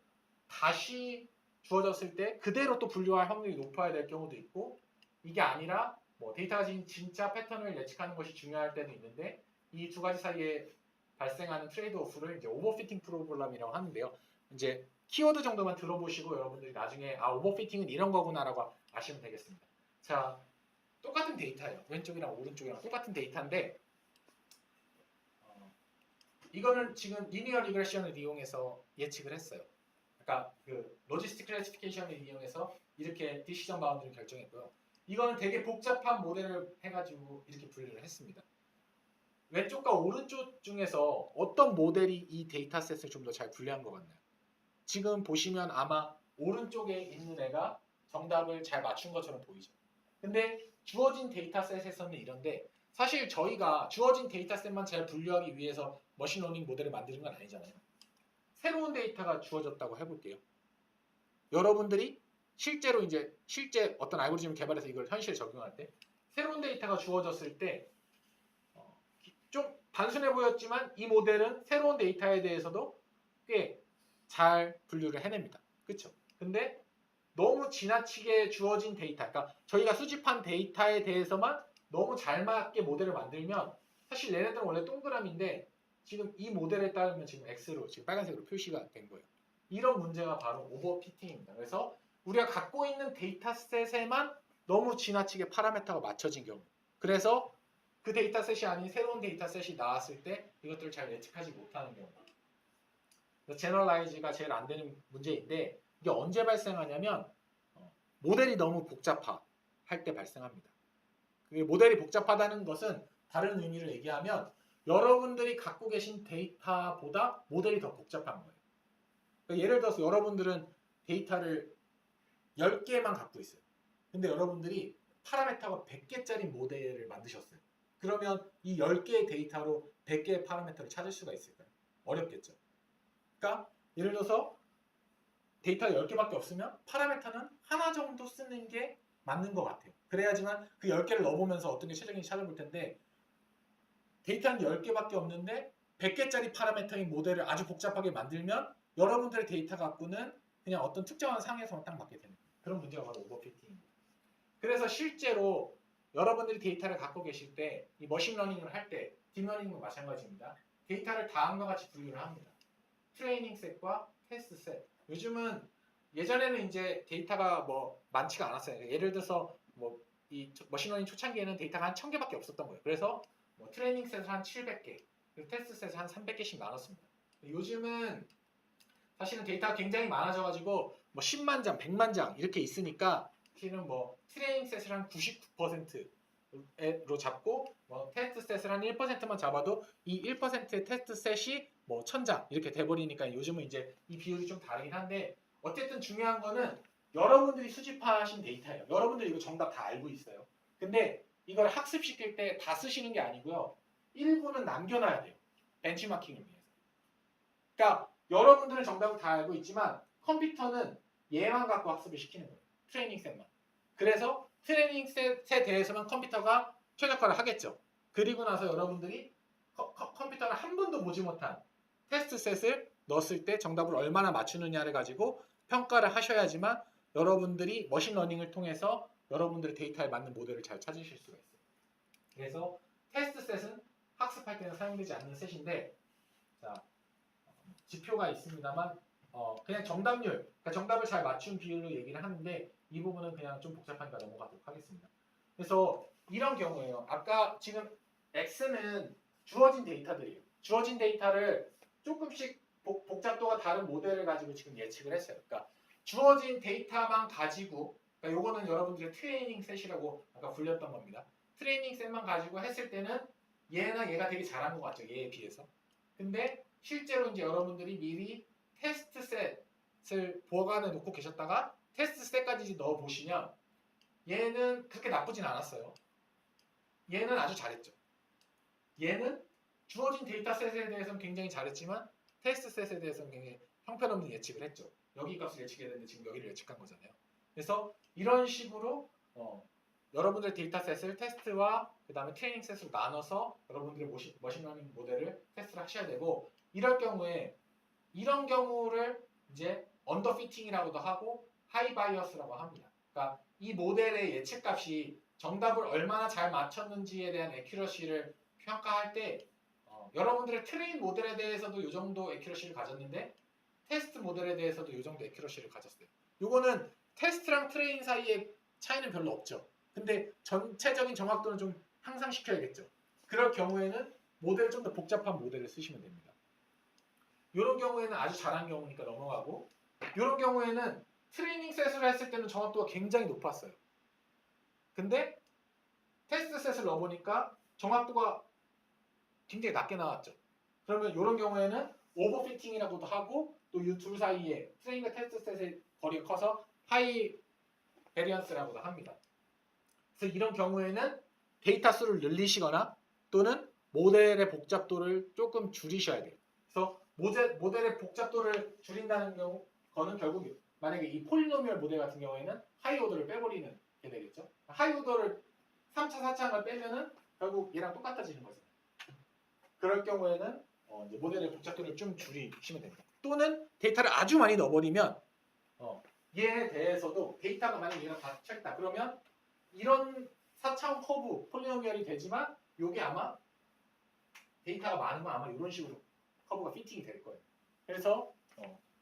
다시 주어졌을 때 그대로 또 분류할 확률이 높아야 될 경우도 있고 이게 아니라 뭐 데이터가 진짜 패턴을 예측하는 것이 중요할 때도 있는데 이 두 가지 사이에 발생하는 트레이드오프를 이제 오버피팅 프로블럼이라고 하는데요. 이제 키워드 정도만 들어보시고 여러분들이 나중에 아 오버피팅은 이런 거구나라고 아시면 되겠습니다. 자, 똑같은 데이터예요. 왼쪽이랑 오른쪽이랑 똑같은 데이터인데 이거는 지금 리니어 리그레션을 이용해서 예측을 했어요. 그러니까 그 로지스틱 클래시피케이션을 이용해서 이렇게 디시전 바운드를 결정했고요. 이거는 되게 복잡한 모델을 해가지고 이렇게 분류를 했습니다. 왼쪽과 오른쪽 중에서 어떤 모델이 이 데이터셋을 좀 더 잘 분류한 것 같나요? 지금 보시면 아마 오른쪽에 있는 애가 정답을 잘 맞춘 것처럼 보이죠. 근데 주어진 데이터셋에서는 이런데 사실 저희가 주어진 데이터셋만 잘 분류하기 위해서 머신러닝 모델을 만드는 건 아니잖아요. 새로운 데이터가 주어졌다고 해볼게요. 여러분들이 실제로 이제 실제 어떤 알고리즘을 개발해서 이걸 현실에 적용할 때 새로운 데이터가 주어졌을 때 좀 단순해 보였지만 이 모델은 새로운 데이터에 대해서도 꽤 잘 분류를 해냅니다. 그렇죠? 근데 너무 지나치게 주어진 데이터, 그러니까 저희가 수집한 데이터에 대해서만 너무 잘 맞게 모델을 만들면 사실 얘네들은 원래 동그라미인데 지금 이 모델에 따르면 지금 X로 지금 빨간색으로 표시가 된 거예요. 이런 문제가 바로 오버피팅입니다. 그래서 우리가 갖고 있는 데이터셋에만 너무 지나치게 파라미터가 맞춰진 경우 그래서 그 데이터셋이 아닌 새로운 데이터셋이 나왔을 때 이것들을 잘 예측하지 못하는 경우 제너럴라이즈가 제일 안 되는 문제인데 이게 언제 발생하냐면 모델이 너무 복잡할 때 발생합니다. 그게 모델이 복잡하다는 것은 다른 의미를 얘기하면 여러분들이 갖고 계신 데이터보다 모델이 더 복잡한 거예요. 그러니까 예를 들어서 여러분들은 데이터를 10개만 갖고 있어요. 근데 여러분들이 파라미터가 100개짜리 모델을 만드셨어요. 그러면 이 10개의 데이터로 100개의 파라미터를 찾을 수가 있을까요? 어렵겠죠. 그러니까 예를 들어서 데이터가 10개밖에 없으면 파라미터는 하나 정도 쓰는 게 맞는 것 같아요. 그래야지만 그 10개를 넣어보면서 어떤 게 최적인지 찾아볼 텐데 데이터는 10개밖에 없는데 100개짜리 파라미터인 모델을 아주 복잡하게 만들면 여러분들의 데이터 갖고는 그냥 어떤 특정한 상에서만 딱 맞게 되는 그런 문제가 바로 오버피팅입니다. 그래서 실제로 여러분들이 데이터를 갖고 계실 때 이 머신러닝을 할 때 딥러닝도 마찬가지입니다. 데이터를 다음과 같이 분류를 합니다. 트레이닝 셋과 테스트 셋. 요즘은 예전에는 이제 데이터가 뭐 많지가 않았어요. 예를 들어서 뭐 이 머신러닝 초창기에는 데이터가 한 1000개밖에 없었던 거예요. 그래서 뭐 트레이닝 셋을 한 700개, 그리고 테스트 셋을 한 300개씩 나눴습니다. 요즘은 사실은 데이터가 굉장히 많아져가지고 뭐 10만 장, 100만 장 이렇게 있으니까 사실은 뭐 트레이닝 셋을 한 99%로 잡고 뭐 테스트 셋을 한 1%만 잡아도 이 1%의 테스트 셋이 뭐 1000장 이렇게 돼버리니까 요즘은 이제 이 비율이 좀 다르긴 한데 어쨌든 중요한 거는 여러분들이 수집하신 데이터예요. 여러분들이 이거 정답 다 알고 있어요. 근데 이걸 학습시킬 때 다 쓰시는 게 아니고요. 일부는 남겨놔야 돼요. 벤치마킹을 위해서. 그러니까 여러분들은 정답을 다 알고 있지만 컴퓨터는 얘만 갖고 학습을 시키는 거예요. 트레이닝 셋만. 그래서 트레이닝 셋에 대해서만 컴퓨터가 최적화를 하겠죠. 그리고 나서 여러분들이 컴퓨터는 한 번도 보지 못한 테스트 셋을 넣었을 때 정답을 얼마나 맞추느냐를 가지고 평가를 하셔야지만 여러분들이 머신러닝을 통해서 여러분들의 데이터에 맞는 모델을 잘 찾으실 수가 있어요. 그래서 테스트 셋은 학습할 때는 사용되지 않는 셋인데 자, 지표가 있습니다만 그냥 정답률, 그러니까 정답을 잘 맞춘 비율로 얘기를 하는데 이 부분은 그냥 좀 복잡하니까 넘어가도록 하겠습니다. 그래서 이런 경우에요. 아까 지금 X는 주어진 데이터들이에요. 주어진 데이터를 조금씩 복잡도가 다른 모델을 가지고 지금 예측을 했어요. 그러니까 주어진 데이터만 가지고 그러니까 요거는 여러분들의 트레이닝 셋이라고 아까 불렸던 겁니다. 트레이닝 셋만 가지고 했을 때는 얘가 되게 잘한 것 같죠. 얘에 비해서. 근데 실제로 이제 여러분들이 미리 테스트 셋을 보관해 놓고 계셨다가 테스트 셋까지 넣어 보시면 얘는 그렇게 나쁘진 않았어요. 얘는 아주 잘했죠. 얘는 주어진 데이터 셋에 대해서는 굉장히 잘했지만 테스트 셋에 대해서는 굉장히 형편없는 예측을 했죠. 여기 값을 예측해야 되는데 지금 여기를 예측한 거잖아요. 그래서 이런 식으로 여러분들의 데이터 셋을 테스트와 그 다음에 트레이닝 셋으로 나눠서 여러분들의 머신러닝 모델을 테스트를 하셔야 되고 이럴 경우에 이런 경우를 이제 언더피팅이라고도 하고 하이 바이어스라고 합니다. 그러니까 이 모델의 예측값이 정답을 얼마나 잘 맞췄는지에 대한 애큐러시를 평가할 때 여러분들의 트레인 모델에 대해서도 이 정도 애큐러시를 가졌는데 테스트 모델에 대해서도 이 정도 애큐러시를 가졌어요. 이거는 테스트랑 트레인 사이에 차이는 별로 없죠. 근데 전체적인 정확도는 좀 향상시켜야겠죠. 그럴 경우에는 모델을 좀 더 복잡한 모델을 쓰시면 됩니다. 이런 경우에는 아주 잘한 경우니까 넘어가고 이런 경우에는 트레이닝 셋을 했을 때는 정확도가 굉장히 높았어요. 근데 테스트 셋을 넣어보니까 정확도가 굉장히 낮게 나왔죠. 그러면 이런 경우에는 오버피팅이라고도 하고 또 이 둘 사이에 트레이닝과 테스트 셋의 거리가 커서 하이 베리언스라고도 합니다. 그래서 이런 경우에는 데이터 수를 늘리시거나 또는 모델의 복잡도를 조금 줄이셔야 돼요. 그래서 모델의 복잡도를 줄인다는 거는 결국 만약에 이 폴리노미얼 모델 같은 경우에는 하이 오더를 빼버리는 게 되겠죠. 하이 오더를 3차, 4차를 빼면은 결국 얘랑 똑같아지는 거죠. 그럴 경우에는 이제 모델의 복잡도를 좀 줄이시면 됩니다. 또는 데이터를 아주 많이 넣어버리면 얘에 대해서도 데이터가 만약에 얘랑 다 쳤다 그러면 이런 4차원 커브 폴리노미얼이 되지만 이게 아마 데이터가 많으면 아마 이런 식으로 커브가 피팅이 될 거예요. 그래서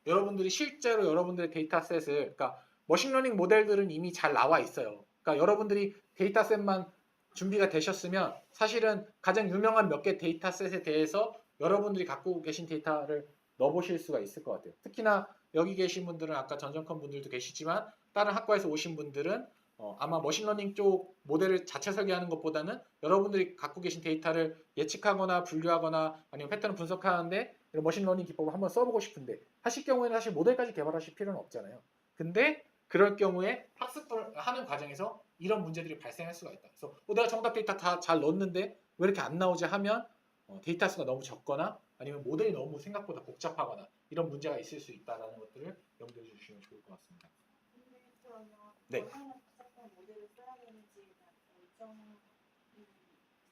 여러분들이 실제로 여러분들의 데이터셋을 그러니까 머신러닝 모델들은 이미 잘 나와 있어요. 그러니까 여러분들이 데이터셋만 준비가 되셨으면 사실은 가장 유명한 몇 개 데이터셋에 대해서 여러분들이 갖고 계신 데이터를 넣어보실 수가 있을 것 같아요. 특히나 여기 계신 분들은 아까 전전컴 분들도 계시지만 다른 학과에서 오신 분들은 아마 머신러닝 쪽 모델을 자체 설계하는 것보다는 여러분들이 갖고 계신 데이터를 예측하거나 분류하거나 아니면 패턴을 분석하는데 이런 머신러닝 기법을 한번 써보고 싶은데 하실 경우에는 사실 모델까지 개발하실 필요는 없잖아요. 근데 그럴 경우에 학습을 하는 과정에서 이런 문제들이 발생할 수가 있다. 그래서 내가 정답 데이터 다 잘 넣었는데 왜 이렇게 안 나오지 하면 데이터 수가 너무 적거나 아니면 모델이 너무 생각보다 복잡하거나 이런 문제가 있을 수 있다는 것들을 염두에 주시면 좋을 것 같습니다. 근데 그러면 네. 얼마나 복잡한 모델을 써야 되는지에 대한 결정이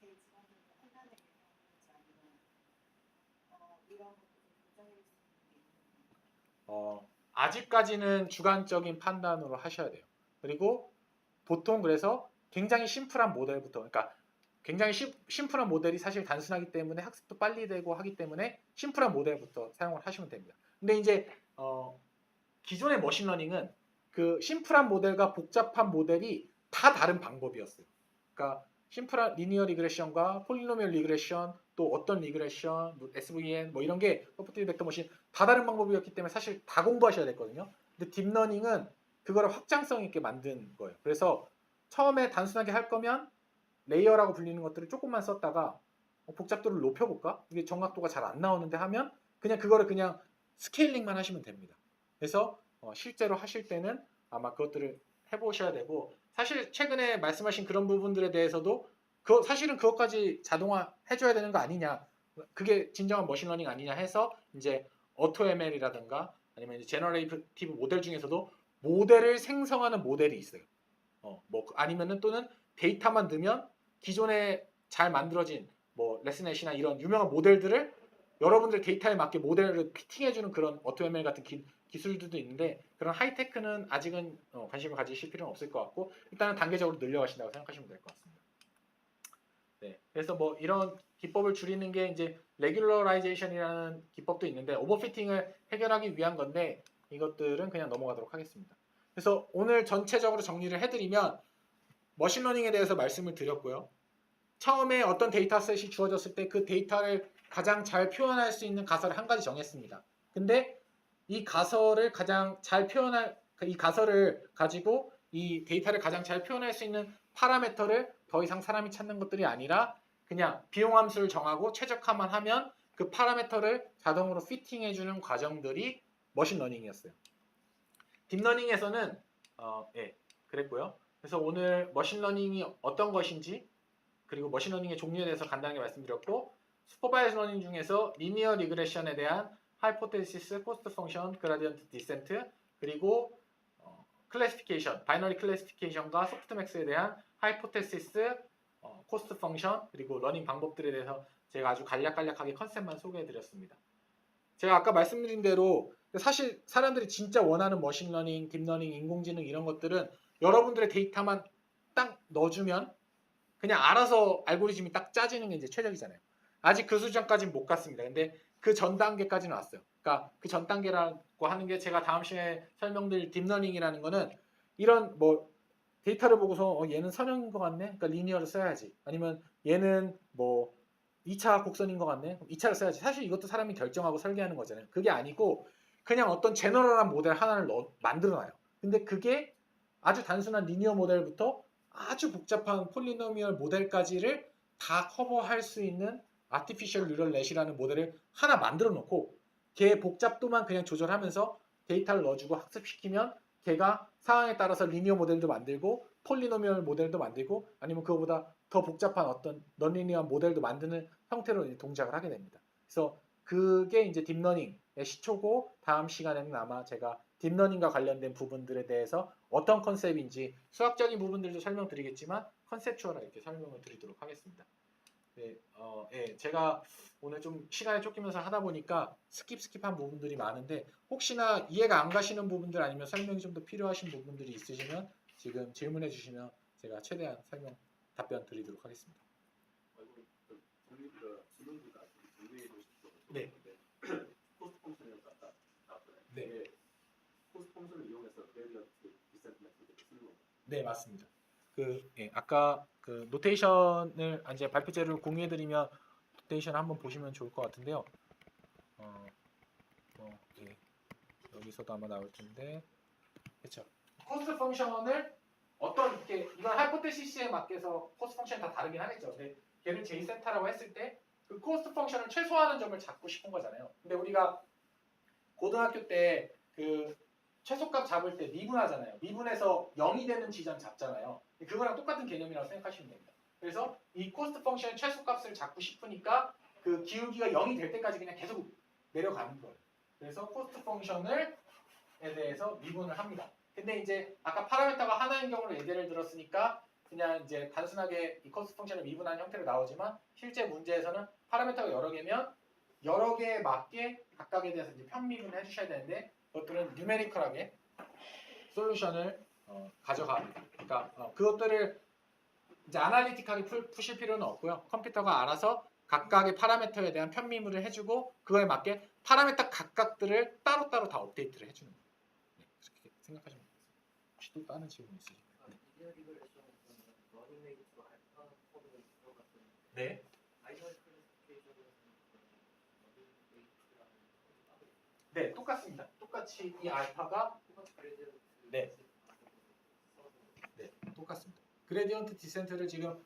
제 직원들도 판단을 내리는지 아니면 이런 것도 좀 결정일 수 있는 게 있나요? 아직까지는 주관적인 판단으로 하셔야 돼요. 그리고 보통 그래서 굉장히 심플한 모델부터, 그러니까 굉장히 심플한 모델이 사실 단순하기 때문에 학습도 빨리 되고 하기 때문에 심플한 모델부터 사용을 하시면 됩니다. 근데 이제 기존의 머신러닝은 그 심플한 모델과 복잡한 모델이 다 다른 방법이었어요. 그러니까 심플한 리니어 리그레션과 폴리노미얼 리그레션, 또 어떤 리그레션, SVN 뭐 이런 게 서포티브 벡터 머신 다 다른 방법이었기 때문에 사실 다 공부하셔야 됐거든요. 근데 딥러닝은 그거를 확장성 있게 만든 거예요. 그래서 처음에 단순하게 할 거면 레이어라고 불리는 것들을 조금만 썼다가 복잡도를 높여볼까? 이게 정확도가 잘 안 나오는데 하면 그냥 그거를 그냥 스케일링만 하시면 됩니다. 그래서 실제로 하실 때는 아마 그것들을 해보셔야 되고 사실 최근에 말씀하신 그런 부분들에 대해서도 사실은 그것까지 자동화 해줘야 되는 거 아니냐 그게 진정한 머신러닝 아니냐 해서 이제 AutoML이라든가 아니면 이제 제너레이티브 모델 중에서도 모델을 생성하는 모델이 있어요. 뭐 아니면은 또는 데이터만 넣으면 기존에 잘 만들어진 뭐 레슨넷이나 이런 유명한 모델들을 여러분들 데이터에 맞게 모델을 피팅해주는 그런 AutoML 같은 기술들도 있는데 그런 하이테크는 아직은 관심을 가지실 필요는 없을 것 같고 일단은 단계적으로 늘려가신다고 생각하시면 될 것 같습니다. 네, 그래서 뭐 이런 기법을 줄이는 게 이제 레귤러라이제이션이라는 기법도 있는데 오버피팅을 해결하기 위한 건데 이것들은 그냥 넘어가도록 하겠습니다. 그래서 오늘 전체적으로 정리를 해드리면 머신러닝에 대해서 말씀을 드렸고요. 처음에 어떤 데이터셋이 주어졌을 때 그 데이터를 가장 잘 표현할 수 있는 가설을 한 가지 정했습니다. 근데 이 가설을 가장 잘 표현할 이 가설을 가지고 이 데이터를 가장 잘 표현할 수 있는 파라미터를 더 이상 사람이 찾는 것들이 아니라 그냥 비용 함수를 정하고 최적화만 하면 그 파라미터를 자동으로 피팅해주는 과정들이 머신러닝이었어요. 딥러닝에서는 예, 그랬고요. 그래서 오늘 머신러닝이 어떤 것인지 그리고 머신러닝의 종류에 대해서 간단하게 말씀드렸고 슈퍼바이즈 러닝 중에서 리니어 리그레션에 대한 하이포테시스, 코스트 펑션, 그라디언트 디센트 그리고 클래시피케이션, 바이너리 클래시피케이션과 소프트맥스에 대한 하이포테시스, 코스트 펑션 그리고 러닝 방법들에 대해서 제가 아주 간략간략하게 컨셉만 소개해드렸습니다. 제가 아까 말씀드린 대로 사실 사람들이 진짜 원하는 머신러닝, 딥러닝, 인공지능 이런 것들은 여러분들의 데이터만 딱 넣어주면 그냥 알아서 알고리즘이 딱 짜지는 게 이제 최적이잖아요. 아직 그 수준까지는 못 갔습니다. 근데 그 전 단계까지는 왔어요. 그러니까 그 전 단계라고 하는 게 제가 다음 시간에 설명드릴 딥러닝이라는 거는 이런 뭐 데이터를 보고서 얘는 선형인 것 같네. 그러니까 리니어를 써야지. 아니면 얘는 뭐 2차 곡선인 것 같네. 2차를 써야지. 사실 이것도 사람이 결정하고 설계하는 거잖아요. 그게 아니고 그냥 어떤 제너럴한 모델 하나를 만들어놔요. 근데 그게 아주 단순한 리니어 모델부터 아주 복잡한 폴리노미얼 모델까지를 다 커버할 수 있는 아티피셜 뉴럴 넷이라는 모델을 하나 만들어 놓고 걔의 복잡도만 그냥 조절하면서 데이터를 넣어주고 학습시키면 걔가 상황에 따라서 리니어 모델도 만들고 폴리노미얼 모델도 만들고 아니면 그거보다 더 복잡한 어떤 넌리니어한 모델도 만드는 형태로 동작을 하게 됩니다. 그래서 그게 이제 딥러닝의 시초고 다음 시간에는 아마 제가 딥러닝과 관련된 부분들에 대해서 어떤 컨셉인지 수학적인 부분들도 설명드리겠지만 컨셉추얼하게 이렇게 설명을 드리도록 하겠습니다. 네, 예, 제가 오늘 좀 시간에 쫓기면서 하다 보니까 스킵한 부분들이 많은데 혹시나 이해가 안 가시는 부분들 아니면 설명이 좀 더 필요하신 부분들이 있으시면 지금 질문해 주시면 제가 최대한 답변 드리도록 하겠습니다. 네. 코스트 펑션을 갖다 나왔잖아요. 네. 코스트 펑션을 이용해서 그래디언트 디센트 메소드를 쓰는 건가요? 네, 맞습니다. 아까 그 노테이션을 이제 발표 자료를 공유해드리면 노테이션 한번 보시면 좋을 것 같은데요. 예, 여기서도 아마 나올 텐데, 그렇죠. 코스트 펑션을 어떤 이건 하이포테시스에 맞게서 코스트 펑션이 다 다르긴 하겠죠. 근데 걔를 J센터라고 했을 때 그 코스트 펑션을 최소화하는 점을 잡고 싶은 거잖아요. 근데 우리가 고등학교 때 그 최소값 잡을 때 미분하잖아요. 미분해서 0이 되는 지점 잡잖아요. 그거랑 똑같은 개념이라고 생각하시면 됩니다. 그래서 이 코스트 펑션의 최소값을 잡고 싶으니까 그 기울기가 0이 될 때까지 그냥 계속 내려가는 거예요. 그래서 코스트 펑션을 에 대해서 미분을 합니다. 근데 이제 아까 파라미터가 하나인 경우로 예제를 들었으니까 그냥 이제 단순하게 이 코스트 펑션을 미분한 형태로 나오지만 실제 문제에서는 파라미터가 여러 개면 여러 개에 맞게 각각에 대해서 이제 편미분을 해주셔야 되는데 그것들은 뉴메리컬하게 솔루션을 가져가야 합니다. 그러니까 그것들을 이제 아날리틱하게 푸실 필요는 없고요. 컴퓨터가 알아서 각각의 파라미터에 대한 편미분을 해주고 그거에 맞게 파라미터 각각들을 따로따로 다 업데이트를 해주는 거예요. 네, 그렇게 생각하시면 되겠습니다. 혹시 또 다른 질문 있으실까요? 리니어 리그레션은 러닝 레이트와 알파 폼을 들어갔던 네. 바이너리 클래시피케이션에서는 러닝 레이트라는 폼이 따로 있어요. 네, 똑같습니다. 똑같이 이 알파가 똑같이 그레디언트 네. 네, 똑같습니다. 그레디언트 디센트를 지금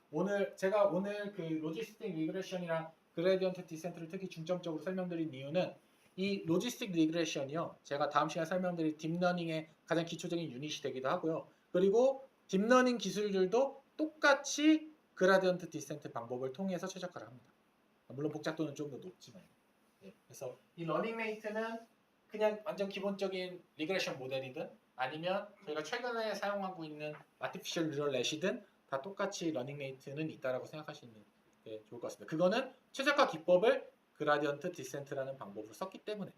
제가 오늘 그 로지스틱 리그레션이랑 그레디언트 디센트를 특히 중점적으로 설명드린 이유는 이 로지스틱 리그레션이요. 제가 다음 시간에 설명드릴 딥러닝의 가장 기초적인 유닛이 되기도 하고요. 그리고 딥러닝 기술들도 똑같이 그라디언트 디센트 방법을 통해서 최적화를 합니다. 물론 복잡도는 좀 더 높지만. 네, 그래서 이 러닝 레이트는 그냥 완전 기본적인 리그레션 모델이든 아니면 저희가 최근에 사용하고 있는 아티피셜 뉴럴 넷이든 다 똑같이 러닝 레이트는 있다라고 생각하시는 게 좋을 것 같습니다. 그거는 최적화 기법을 그라디언트 디센트라는 방법으로 썼기 때문에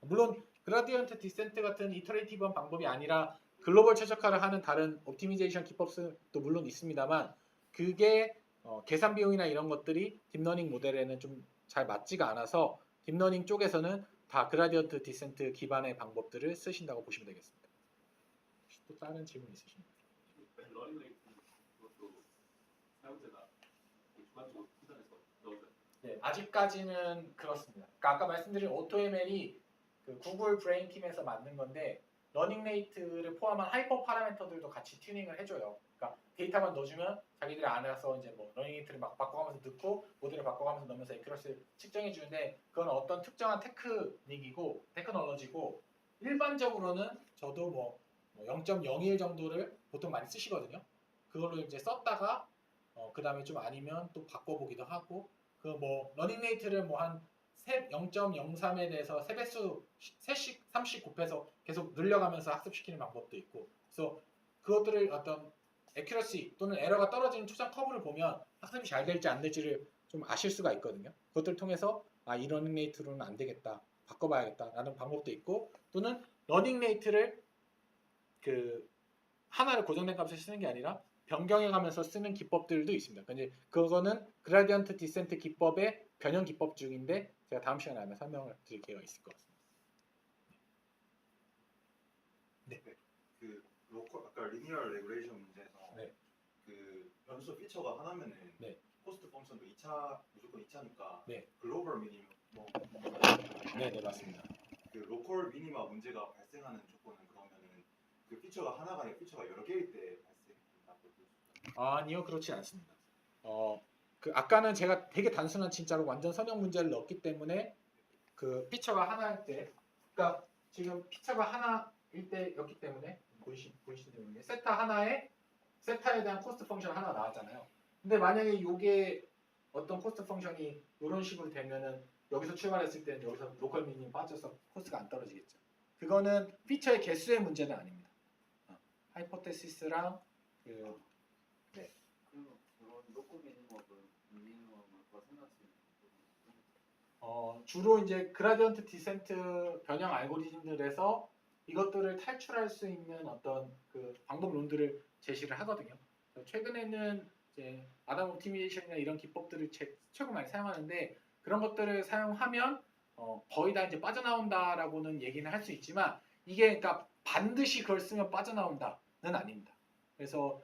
물론 그라디언트 디센트 같은 이터레이티브한 방법이 아니라 글로벌 최적화를 하는 다른 옵티미제이션 기법도 물론 있습니다만 그게 계산 비용이나 이런 것들이 딥러닝 모델에는 좀 잘 맞지가 않아서 딥러닝 쪽에서는 다 그라디언트 디센트 기반의 방법들을 쓰신다고 보시면 되겠습니다. 혹시 또 다른 질문 있으신가요? 러닝 레이트 그것도 사용자가 주관적으로 판단해서 넣어줘요. 네, 아직까지는 그렇습니다. 그러니까 아까 말씀드린 AutoML이 그 구글 브레인 팀에서 만든 건데 러닝 레이트를 포함한 하이퍼 파라미터들도 같이 튜닝을 해줘요. 그러니까 데이터만 넣어주면 자기들이 알아서 이제 뭐 러닝 레이트를 막 바꿔가면서 넣고 모델을 바꿔가면서 넣으면서 에큐러시를 측정해 주는데 그건 어떤 특정한 테크놀로지고 일반적으로는 저도 뭐 0.01 정도를 보통 많이 쓰시거든요. 그걸로 이제 썼다가 그 다음에 좀 아니면 또 바꿔보기도 하고 그 뭐 러닝 레이트를 뭐 한 0.03에 대해서 3씩 3씩 곱해서 계속 늘려가면서 학습시키는 방법도 있고 그래서 그것들을 어떤 에큐러시 또는 에러가 떨어지는 초장 커브를 보면 학습이 잘 될지 안 될지를 좀 아실 수가 있거든요. 그것들을 통해서 이 러닝 레이트로는 안 되겠다 바꿔봐야겠다라는 방법도 있고 또는 러닝 레이트를 그 하나를 고정된 값을 쓰는 게 아니라 변경해가면서 쓰는 기법들도 있습니다. 근데 그거는 그라디언트 디센트 기법의 변형 기법 중인데 제가 다음 시간에 아마 설명을 드릴 기회가 있을 것 같습니다. 그 로컬 아까 리니어 레귤레이션 문제에서 네. 그 변수 피처가 하나면은 네. 코스트 펑션도 2차 무조건 2차니까 네. 글로벌 미니멈 네, 맞습니다. 그 로컬 미니마 문제가 발생하는 조건은 그러면은 그 피처가 하나가 아니라 피처가 여러 개일 때 발생한다고 볼 수 있어요. 아니요, 그렇지 않습니다. 그 아까는 제가 되게 단순한 진짜로 완전 선형 문제를 넣었기 때문에 그 피처가 하나일 때, 그러니까 지금 피처가 하나일 때였기 때문에 보이시는 게 세타에 대한 코스트 펑션 하나 나왔잖아요. 근데 만약에 이게 어떤 코스트 펑션이 이런 식으로 되면은 여기서 출발했을 때는 여기서 로컬 미니멈 빠져서 코스트가 안 떨어지겠죠. 그거는 피처의 개수의 문제는 아닙니다. 하이포테시스랑 그럼 그런 로컬 미니멈과 생각하시는 주로 이제 그라디언트 디센트 변형 알고리즘들에서 이것들을 탈출할 수 있는 어떤 그 방법론들을 제시를 하거든요. 최근에는 이제 아담 옵티미제이션이나 이런 기법들을 최고 많이 사용하는데 그런 것들을 사용하면 거의 다 이제 빠져나온다라고는 얘기는 할 수 있지만 이게 그러니까 반드시 그걸 쓰면 빠져나온다는 아닙니다. 그래서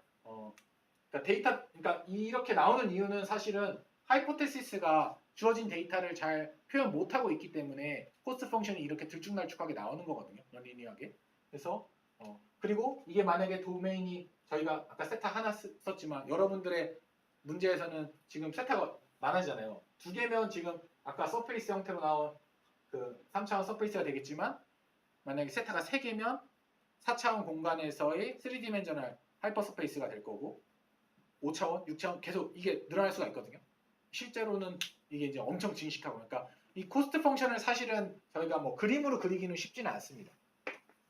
그러니까 이렇게 나오는 이유는 사실은 하이포테시스가 주어진 데이터를 잘 표현 못하고 있기 때문에 코스트 펑션이 이렇게 들쭉날쭉하게 나오는 거거든요. 리니어하게. 그래서 그리고 이게 만약에 도메인이 저희가 아까 세타 하나 썼지만 여러분들의 문제에서는 지금 세타가 많아지잖아요. 두 개면 지금 아까 서페이스 형태로 나온 그 3차원 서페이스가 되겠지만 만약에 세타가 3개면 4차원 공간에서의 3디멘셔널 하이퍼 서페이스가 될 거고 5차원, 6차원 계속 이게 늘어날 수가 있거든요. 실제로는 이게 이제 엄청 증식하고 그러니까 이 코스트 펑션을 사실은 저희가 뭐 그림으로 그리기는 쉽지는 않습니다.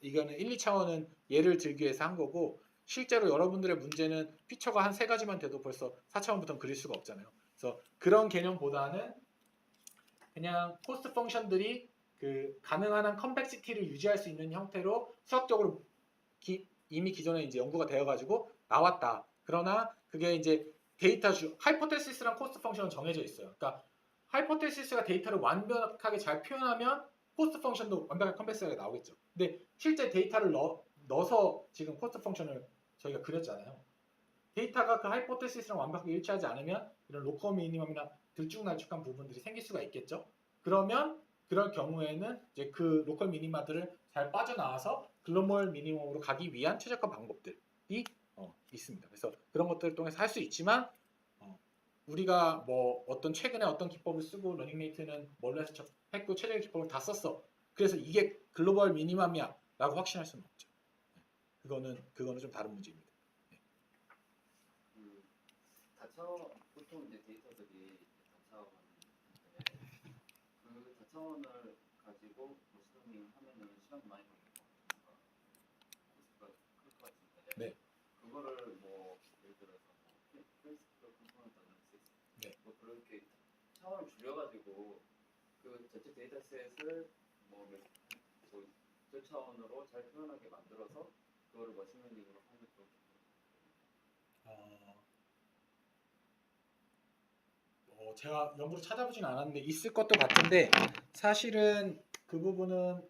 이거는 1, 2차원은 예를 들기 위해서 한 거고 실제로 여러분들의 문제는 피처가 한 3가지만 돼도 벌써 4차원부터는 그릴 수가 없잖아요. 그래서 그런 개념보다는 그냥 코스트 펑션들이 그 가능한 한 컴팩시티를 유지할 수 있는 형태로 수학적으로 이미 기존에 이제 연구가 되어가지고 나왔다. 그러나 그게 이제 데이터주 하이포테시스랑 코스트 펑션은 정해져 있어요. 그러니까 하이포테시스가 데이터를 완벽하게 잘 표현하면 코스트 펑션도 완벽하게 컴팩시하게 나오겠죠. 근데 실제 데이터를 넣어서 지금 코스트 펑션을 저희가 그렸잖아요. 데이터가 그 하이포테시스랑 완벽하게 일치하지 않으면 이런 로컬 미니멈이나 들쭉날쭉한 부분들이 생길 수가 있겠죠. 그러면 그럴 경우에는 이제 그 로컬 미니마들을 잘 빠져나와서 글로벌 미니멈으로 가기 위한 최적화 방법들이 있습니다. 그래서 그런 것들을 통해서 할 수 있지만 우리가 뭐 어떤 최근에 어떤 기법을 쓰고 러닝메이트는 뭘로 해서 했고 최적의 기법을 다 썼어. 그래서 이게 글로벌 미니멈이야 라고 확신할 수는 없죠. 그거는 좀 다른 문제입니다. 그 다차원 보통 이제 데이터들이 다차원인데 그 다차원을 가지고 머신러닝 하면은 시간이 많이 걸리고 코스트가 클 것 같은데 네. 그거를 뭐 예를 들어서 프린시플 컴포넌트 어널리시스 네. 뭐 그렇게 차원을 줄여가지고 그 전체 데이터셋을 저 차원으로 잘 표현하게 만들어서 그거를 머신러닝으로 하면 좀 제가 연구를 찾아보진 않았는데 있을 것도 같은데 사실은 그 부분은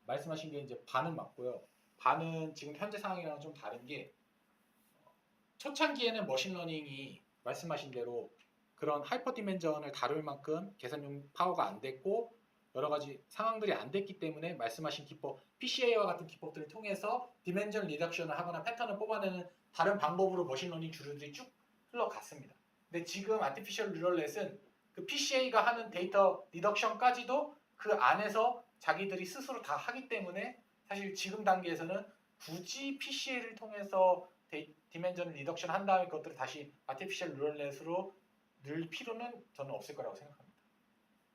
말씀하신 게 이제 반은 맞고요. 반은 지금 현재 상황이랑 좀 다른 게 초창기에는 머신러닝이 말씀하신 대로 그런 하이퍼 디멘전을 다룰 만큼 계산용 파워가 안 됐고 여러 가지 상황들이 안 됐기 때문에 말씀하신 기법 PCA와 같은 기법들을 통해서 디멘전 리덕션을 하거나 패턴을 뽑아내는 다른 방법으로 머신러닝 주류들이 쭉 흘러갔습니다. 근데 지금 아티피셜 뉴럴넷은 그 PCA가 하는 데이터 리덕션까지도 그 안에서 자기들이 스스로 다 하기 때문에 사실 지금 단계에서는 굳이 PCA를 통해서 디멘전 리덕션 한 다음에 그것들을 다시 아티피셜 뉴럴넷으로 늘 필요는 저는 없을 거라고 생각합니다.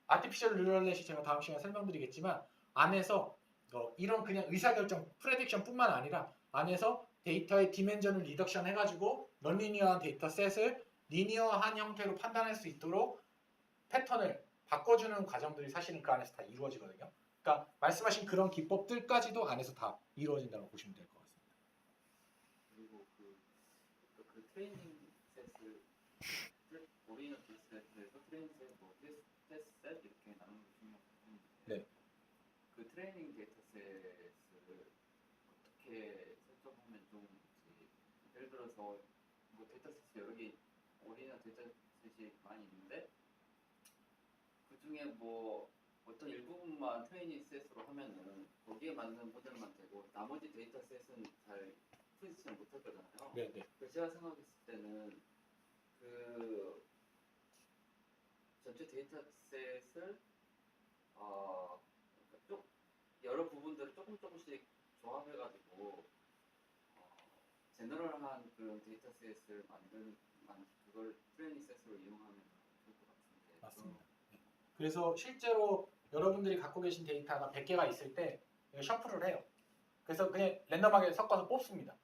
아티피셜 뉴럴넷이 제가 다음 시간에 설명드리겠지만 안에서 이런 그냥 의사결정 프레딕션뿐만 아니라 안에서 데이터의 디멘전을 리덕션 해가지고 넌리니어한 데이터셋을 리니어한 형태로 판단할 수 있도록 패턴을 바꿔주는 과정들이 사실은 그 안에서 다 이루어지거든요. 그러니까 말씀하신 그런 기법들까지도 안에서 다 이루어진다고 보시면 될 것 같습니다. 그리고 그 트레이닝 셋을 오리지널 셋에서 트레이닝 셋, 뭐 테스트 셋 이렇게 나누는 게 중요한데 네. 그 트레이닝 데이터 셋을 어떻게 설정하면 좋은지 예를 들어서 뭐 데이터 셋이 여러 개 오리지널 데이터 셋이 많이 있는데 그 중에 뭐 어떤 일부분만 트레이닝 셋으로 하면은 거기에 맞는 모델만 되고 나머지 데이터 셋은 잘 프리디션 못할 거잖아요. 네, 네. 그래서 제가 생각했을 때는 그 전체 데이터셋을 그러니까 여러 부분들을 조금씩 조합해가지고 제너럴한 그런 데이터셋을 그걸 트레이닝 셋으로 이용하면 좋을 것 같은데. 맞습니다. 네. 그래서 실제로 여러분들이 갖고 계신 데이터가 100개가 있을 때 셔플을 해요. 그래서 그냥 랜덤하게 섞어서 뽑습니다.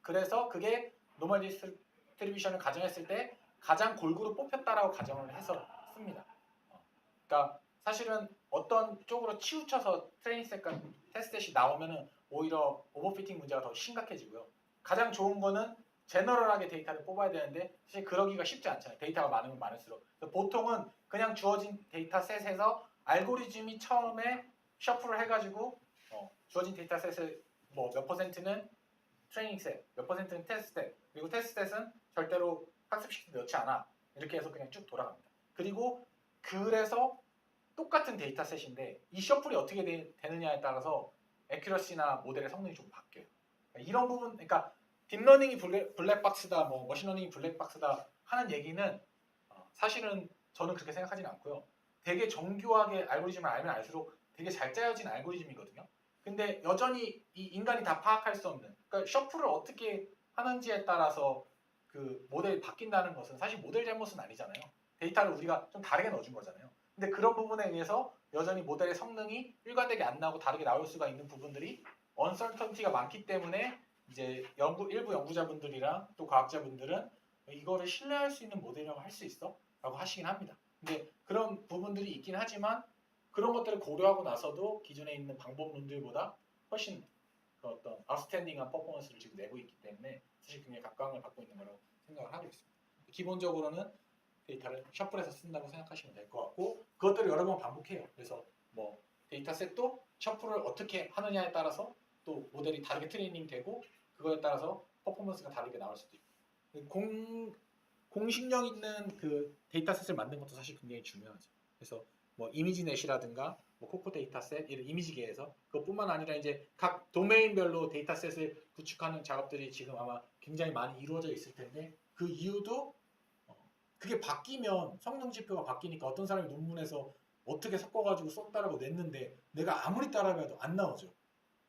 그래서 그게 노멀 디스트리뷰션을 가정했을 때 가장 골고루 뽑혔다라고 가정을 해서 씁니다. 그러니까 사실은 어떤 쪽으로 치우쳐서 트레이닝셋과 테스트셋이 나오면은 오히려 오버피팅 문제가 더 심각해지고요. 가장 좋은 거는 제너럴하게 데이터를 뽑아야 되는데 사실 그러기가 쉽지 않잖아요. 데이터가 많으면 많을수록. 보통은 그냥 주어진 데이터셋에서 알고리즘이 처음에 셔플을 해가지고 주어진 데이터셋을 뭐 몇 퍼센트는 트레이닝셋, 몇 퍼센트는 테스트셋, 그리고 테스트셋은 절대로 학습시키지 넣지 않아. 이렇게 해서 그냥 쭉 돌아갑니다. 그리고 그래서 똑같은 데이터셋인데 이 셔플이 어떻게 되느냐에 따라서 애큐러시나 모델의 성능이 좀 바뀌어요. 그러니까 이런 부분, 그러니까 딥러닝이 블랙박스다, 뭐 머신러닝이 블랙박스다 하는 얘기는 사실은 저는 그렇게 생각하지는 않고요. 되게 정교하게 알고리즘을 알면 알수록 되게 잘 짜여진 알고리즘이거든요. 근데 여전히 이 인간이 다 파악할 수 없는, 그러니까 셔플을 어떻게 하는지에 따라서 그 모델이 바뀐다는 것은 사실 모델 잘못은 아니잖아요. 데이터를 우리가 좀 다르게 넣어준 거잖아요. 근데 그런 부분에 의해서 여전히 모델의 성능이 일관되게 안 나오고 다르게 나올 수가 있는 부분들이 uncertainty가 많기 때문에 이제 일부 연구자분들이랑 또 과학자분들은 이거를 신뢰할 수 있는 모델이라고 할 수 있어? 라고 하시긴 합니다. 근데 그런 부분들이 있긴 하지만 그런 것들을 고려하고 나서도 기존에 있는 방법론들보다 훨씬 그 어떤 아웃스탠딩한 퍼포먼스를 지금 내고 있기 때문에 사실 굉장히 각광을 받고 있는 거라고 생각을 하고 있습니다. 기본적으로는 데이터를 셔플해서 쓴다고 생각하시면 될 것 같고 그것들을 여러 번 반복해요. 그래서 뭐 데이터셋도 셔플을 어떻게 하느냐에 따라서 또 모델이 다르게 트레이닝 되고 그거에 따라서 퍼포먼스가 다르게 나올 수도 있고 공식력 있는 그 데이터셋을 만든 것도 사실 굉장히 중요하죠. 그래서 뭐 이미지넷이라든가 뭐 코코 데이터셋 이런 이미지계에서 그것뿐만 아니라 이제 각 도메인별로 데이터셋을 구축하는 작업들이 지금 아마 굉장히 많이 이루어져 있을 텐데 그 이유도 그게 바뀌면 성능 지표가 바뀌니까 어떤 사람이 논문에서 어떻게 섞어가지고 썼다라고 냈는데 내가 아무리 따라해도 안 나오죠.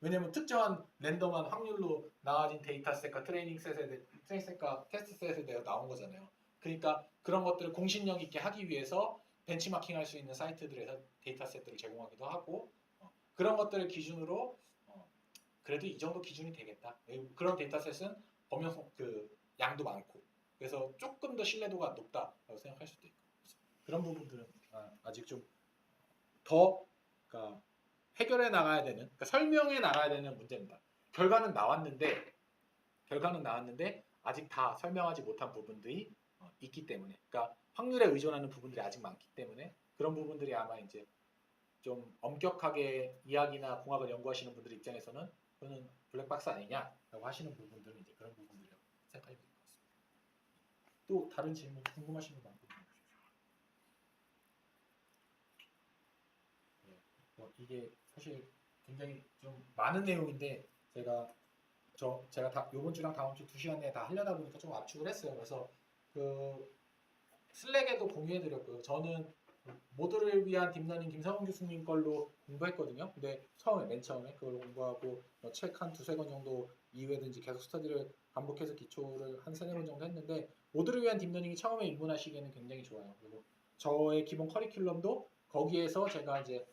왜냐면 특정한 랜덤한 확률로 나와진 데이터셋과 트레이닝셋과 테스트셋에 대해 나온 거잖아요. 그러니까 그런 것들을 공신력 있게 하기 위해서 벤치마킹 할 수 있는 사이트들에서 데이터셋들을 제공하기도 하고 그런 것들을 기준으로 그래도 이 정도 기준이 되겠다. 그런 데이터셋은 범용성 양도 많고 그래서 조금 더 신뢰도가 높다라고 생각할 수도 있고 그런 부분들은 아직 좀 더 그러니까 해결해 나가야 되는 그러니까 설명해 나가야 되는 문제입니다. 결과는 나왔는데 아직 다 설명하지 못한 부분들이 있기 때문에 그러니까 확률에 의존하는 부분들이 아직 많기 때문에 그런 부분들이 아마 이제 좀 엄격하게 이야기나 공학을 연구하시는 분들 입장에서는 그거는 블랙박스 아니냐라고 하시는 부분들은 이제 그런 부분들이라고 생각하시면 될 것 같습니다. 또 다른 질문 궁금하신 분 많고 이게 사실 굉장히 좀 많은 내용인데 제가 다 이번 주랑 다음 주 2시간 내에 다 하려다 보니까 좀 압축을 했어요. 그래서 그 슬랙에도 공유해드렸고요. 저는 모두를 위한 딥러닝 김상훈 교수님 걸로 공부했거든요. 근데 맨 처음에 그걸 공부하고 책 한 2-3권 정도 이후에도 이제 계속 스터디를 반복해서 기초를 한 3-4번 정도 했는데 모두를 위한 딥러닝이 처음에 입문하시기에는 굉장히 좋아요. 그리고 저의 기본 커리큘럼도 거기에서 제가 이제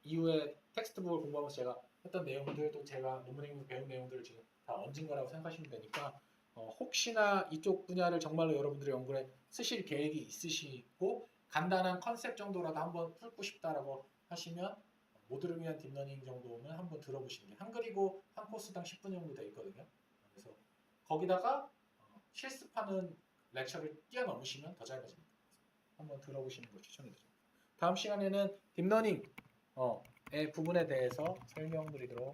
이후에 텍스트북을 공부하면서 제가 했던 내용들도 제가 논문에서 배운 내용들을 지금 다 얹은 거라고 생각하시면 되니까 혹시나 이쪽 분야를 정말로 여러분들의 연구에 쓰실 계획이 있으시고 간단한 컨셉 정도라도 한번 풀고 싶다라고 하시면 모두를 위한 딥러닝 정도는 한번 들어보시는 게 한글이고 한 코스당 10분 정도 돼 있거든요. 그래서 거기다가 실습하는 렉처를 뛰어넘으시면 더 짧아집니다. 한번 들어보시는 걸 추천해드립니다. 다음 시간에는 딥러닝 의 부분에 대해서 설명드리도록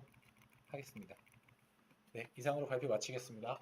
하겠습니다. 네, 이상으로 발표 마치겠습니다.